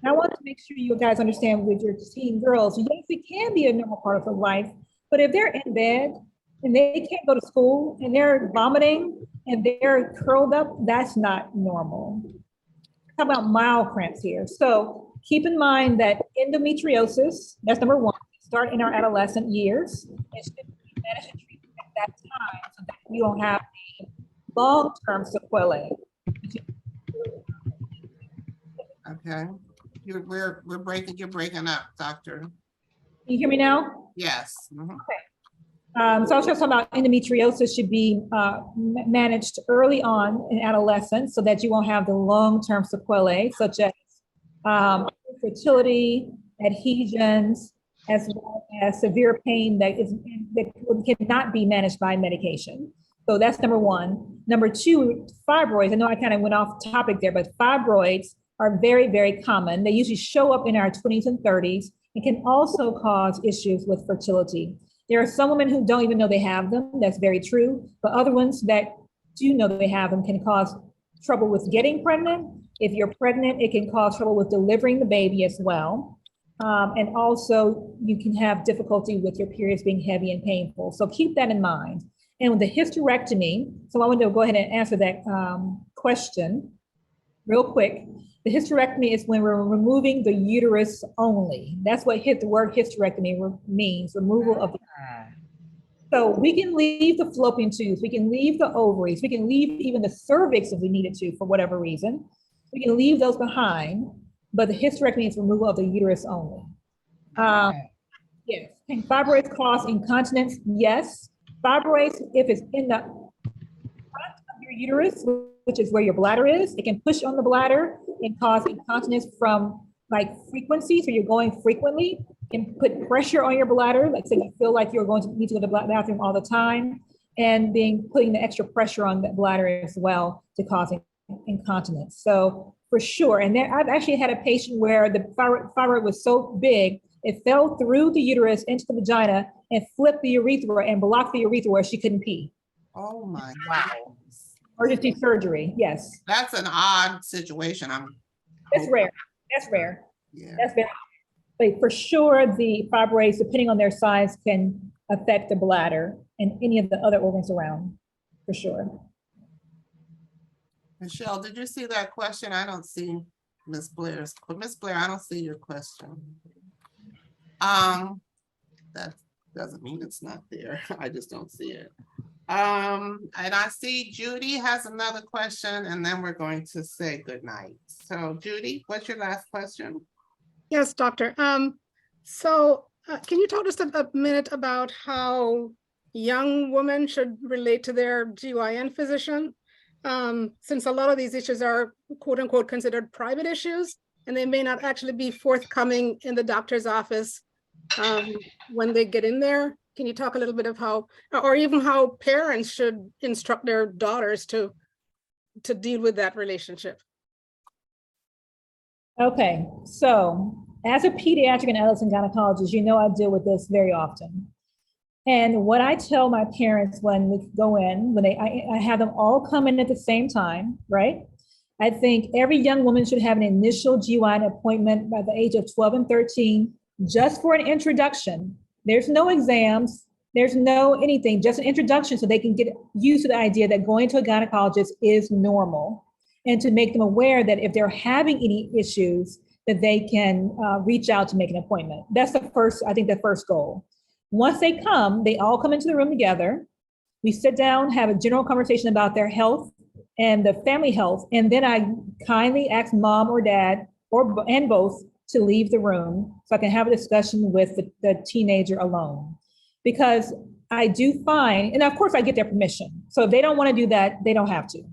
And I want to make sure you guys understand with your teen girls, yes, it can be a normal part of their life, but if they're in bed and they can't go to school and they're vomiting and they're curled up, that's not normal. How about mild cramps here? So keep in mind that endometriosis, that's number one, start in our adolescent years. It should be managed and treated at that time so that you don't have the long-term sequelae. Okay, you're breaking up, doctor. Can you hear me now? Yes. Okay. So I was just talking about endometriosis should be managed early on in adolescence so that you won't have the long-term sequelae such as fertility, adhesions, as well as severe pain that cannot be managed by medication. So that's number one. Number two, fibroids. I know I kind of went off topic there, but fibroids are very, very common. They usually show up in our 20s and 30s and can also cause issues with fertility. There are some women who don't even know they have them. That's very true. But other ones that do know that they have them can cause trouble with getting pregnant. If you're pregnant, it can cause trouble with delivering the baby as well. And also you can have difficulty with your periods being heavy and painful. So keep that in mind. And with the hysterectomy, so I want to go ahead and answer that question real quick. The hysterectomy is when we're removing the uterus only. That's what the word hysterectomy means, removal of the uterus. So we can leave the fallopian tubes, we can leave the ovaries, we can leave even the cervix if we needed to for whatever reason. We can leave those behind, but the hysterectomy is removal of the uterus only. Yeah, Can fibroids cause incontinence? Yes. Fibroids, if it's in the front of your uterus, which is where your bladder is, it can push on the bladder and cause incontinence from like frequency. So you're going frequently, can put pressure on your bladder. Like say you feel like you're going to need to go to the bathroom all the time, and putting the extra pressure on the bladder as well to cause incontinence. So for sure. And there, I've actually had a patient where the fibroid was so big, it fell through the uterus into the vagina and flipped the urethra and blocked the urethra where she couldn't pee. Oh my wow. Emergency surgery, yes. That's an odd situation. That's rare. That's rare. Yeah. That's very, but for sure, the fibroids, depending on their size, can affect the bladder and any of the other organs around, for sure. Michelle, did you see that question? I don't see Miss Blair's. Miss Blair, I don't see your question. That doesn't mean it's not there. I just don't see it. And I see Judy has another question, and then we're going to say goodnight. So Judy, what's your last question? Yes, doctor. Can you talk just a minute about how young women should relate to their GYN physician? Since a lot of these issues are quote unquote considered private issues, and they may not actually be forthcoming in the doctor's office when they get in there. Can you talk a little bit of how, or even how parents should instruct their daughters to deal with that relationship? Okay, so as a pediatric and adolescent gynecologist, you know I deal with this very often. And what I tell my parents when we go in, I have them all come in at the same time, right? I think every young woman should have an initial GYN appointment by the age of 12 and 13, just for an introduction. There's no exams, there's no anything, just an introduction so they can get used to the idea that going to a gynecologist is normal, and to make them aware that if they're having any issues, that they can reach out to make an appointment. That's the first, I think the first goal. Once they come, they all come into the room together. We sit down, have a general conversation about their health and the family health. And then I kindly ask mom or dad and both to leave the room so I can have a discussion with the teenager alone. Because I do find, and of course I get their permission. So if they don't want to do that, they don't have to.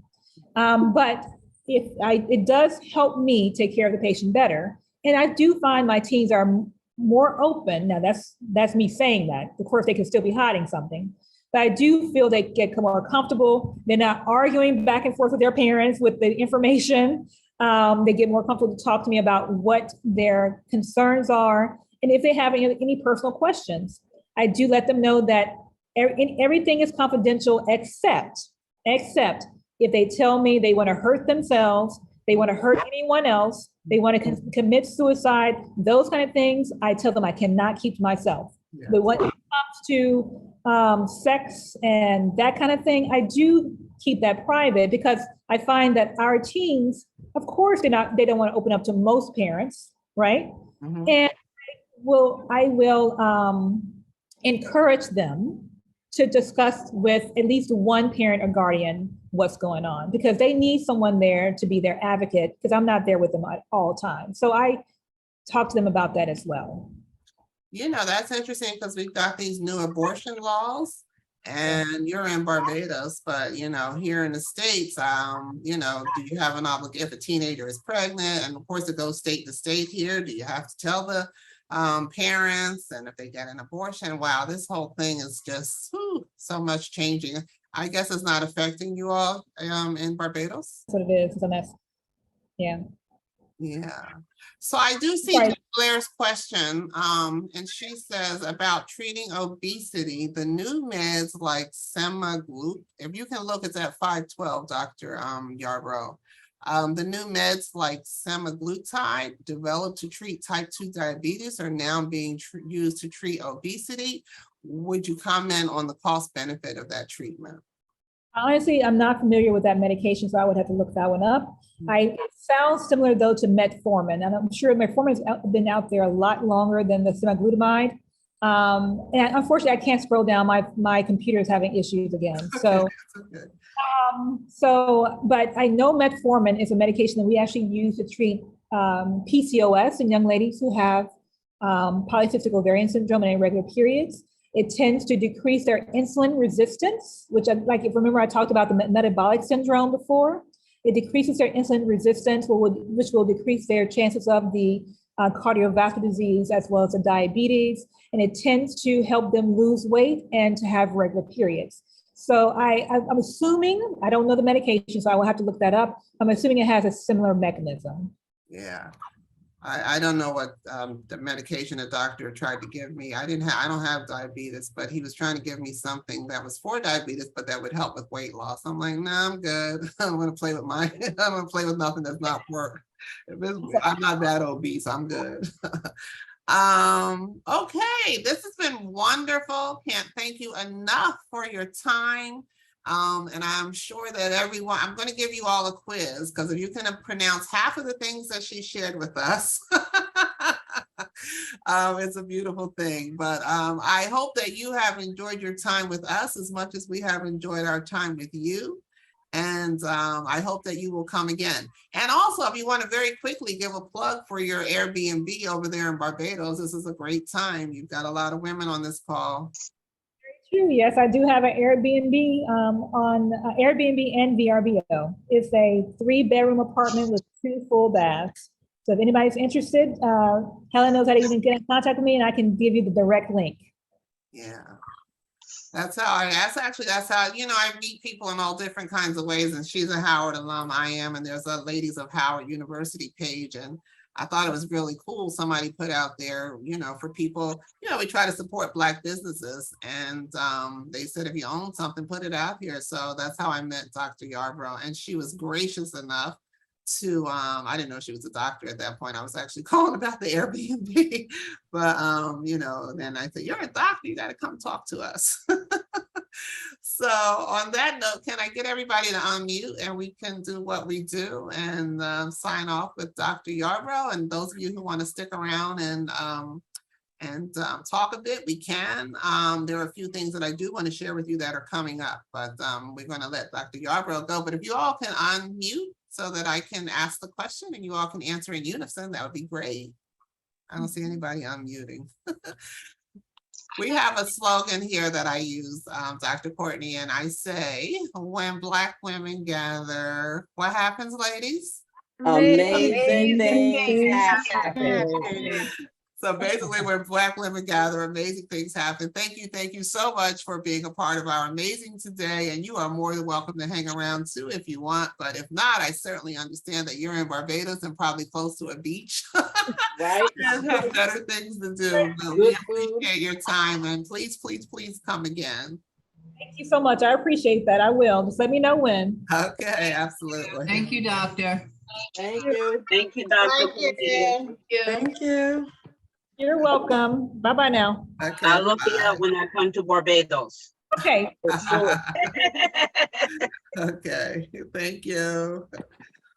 But it does help me take care of the patient better. And I do find my teens are more open. Now that's me saying that. Of course, they can still be hiding something, but I do feel they get more comfortable. They're not arguing back and forth with their parents with the information. They get more comfortable to talk to me about what their concerns are. And if they have any personal questions, I do let them know that everything is confidential except if they tell me they want to hurt themselves, they want to hurt anyone else, they want to commit suicide, those kind of things, I tell them I cannot keep to myself. Yeah. But when it comes to sex and that kind of thing, I do keep that private because I find that our teens, of course, they don't want to open up to most parents, right? Mm-hmm. And I will encourage them to discuss with at least one parent or guardian what's going on, because they need someone there to be their advocate, because I'm not there with them at all times. So I talk to them about that as well. You know, that's interesting because we've got these new abortion laws and you're in Barbados, but you know, here in the States, you know, do you have an obligation if a teenager is pregnant? And of course it goes state to state here. Do you have to tell the parents? And if they get an abortion? Wow, this whole thing is just so much changing. I guess it's not affecting you all in Barbados. That's what it is. So that's, yeah. Yeah. So I do see Blair's question, and she says about treating obesity, the new meds like semaglutide, if you can look, it's at 512, Dr. Yarbrough. The new meds like semaglutide developed to treat type 2 diabetes are now being used to treat obesity. Would you comment on the cost benefit of that treatment? Honestly, I'm not familiar with that medication, so I would have to look that one up. It sounds similar though to metformin, and I'm sure metformin has been out there a lot longer than the semaglutide. And unfortunately, I can't scroll down. My computer is having issues again. So, but I know metformin is a medication that we actually use to treat PCOS in young ladies who have polycystic ovarian syndrome and irregular periods. It tends to decrease their insulin resistance, which, like, if remember, I talked about the metabolic syndrome before. It decreases their insulin resistance, which will decrease their chances of the cardiovascular disease as well as the diabetes. And it tends to help them lose weight and to have regular periods. So I'm assuming, I don't know the medication, so I will have to look that up. I'm assuming it has a similar mechanism. Yeah. I don't know what the medication the doctor tried to give me. I don't have diabetes, but he was trying to give me something that was for diabetes, but that would help with weight loss. I'm like, no, I'm good. I'm gonna play with I'm gonna play with nothing that's not work. I'm not that obese, I'm good. Okay, this has been wonderful. Can't thank you enough for your time. And I'm sure that everyone, I'm going to give you all a quiz, because if you can pronounce half of the things that she shared with us, it's a beautiful thing. But I hope that you have enjoyed your time with us as much as we have enjoyed our time with you. And I hope that you will come again. And also, if you want to very quickly give a plug for your Airbnb over there in Barbados, this is a great time. You've got a lot of women on this call. True, yes, I do have an Airbnb on Airbnb and VRBO. It's a 3-bedroom apartment with 2 full baths. So if anybody's interested, Helen knows how to even get in contact with me, and I can give you the direct link. Yeah. That's how you know, I meet people in all different kinds of ways, and she's a Howard alum, I am, and there's a Ladies of Howard University page, and I thought it was really cool. Somebody put out there, you know, for people, you know, we try to support Black businesses, and they said, if you own something, put it out here. So that's how I met Dr. Yarbrough, and she was gracious enough to, I didn't know she was a doctor at that point. I was actually calling about the Airbnb, but you know, then I said, you're a doctor, you got to come talk to us. So on that note, can I get everybody to unmute and we can do what we do and sign off with Dr. Yarbrough? And those of you who want to stick around and talk a bit, we can. There are a few things that I do want to share with you that are coming up, but we're going to let Dr. Yarbrough go. But if you all can unmute so that I can ask the question and you all can answer in unison, that would be great. I don't see anybody unmuting. We have a slogan here that I use, Dr. Cortney, and I say, when Black women gather, what happens, ladies? Amazing things happen. So basically, when Black women gather, amazing things happen. Thank you so much for being a part of our amazing today. And you are more than welcome to hang around too if you want. But if not, I certainly understand that you're in Barbados and probably close to a beach. Right. And have better things to do. But we appreciate your time, and please, please, please come again. Thank you so much. I appreciate that. I will. Just let me know when. Okay, absolutely. Thank you, doctor. Thank you. Thank you, Dr. Cortney. Thank you. You're welcome. Bye-bye now. Okay, I'll look it up when I come to Barbados. Okay. For sure. Okay, thank you.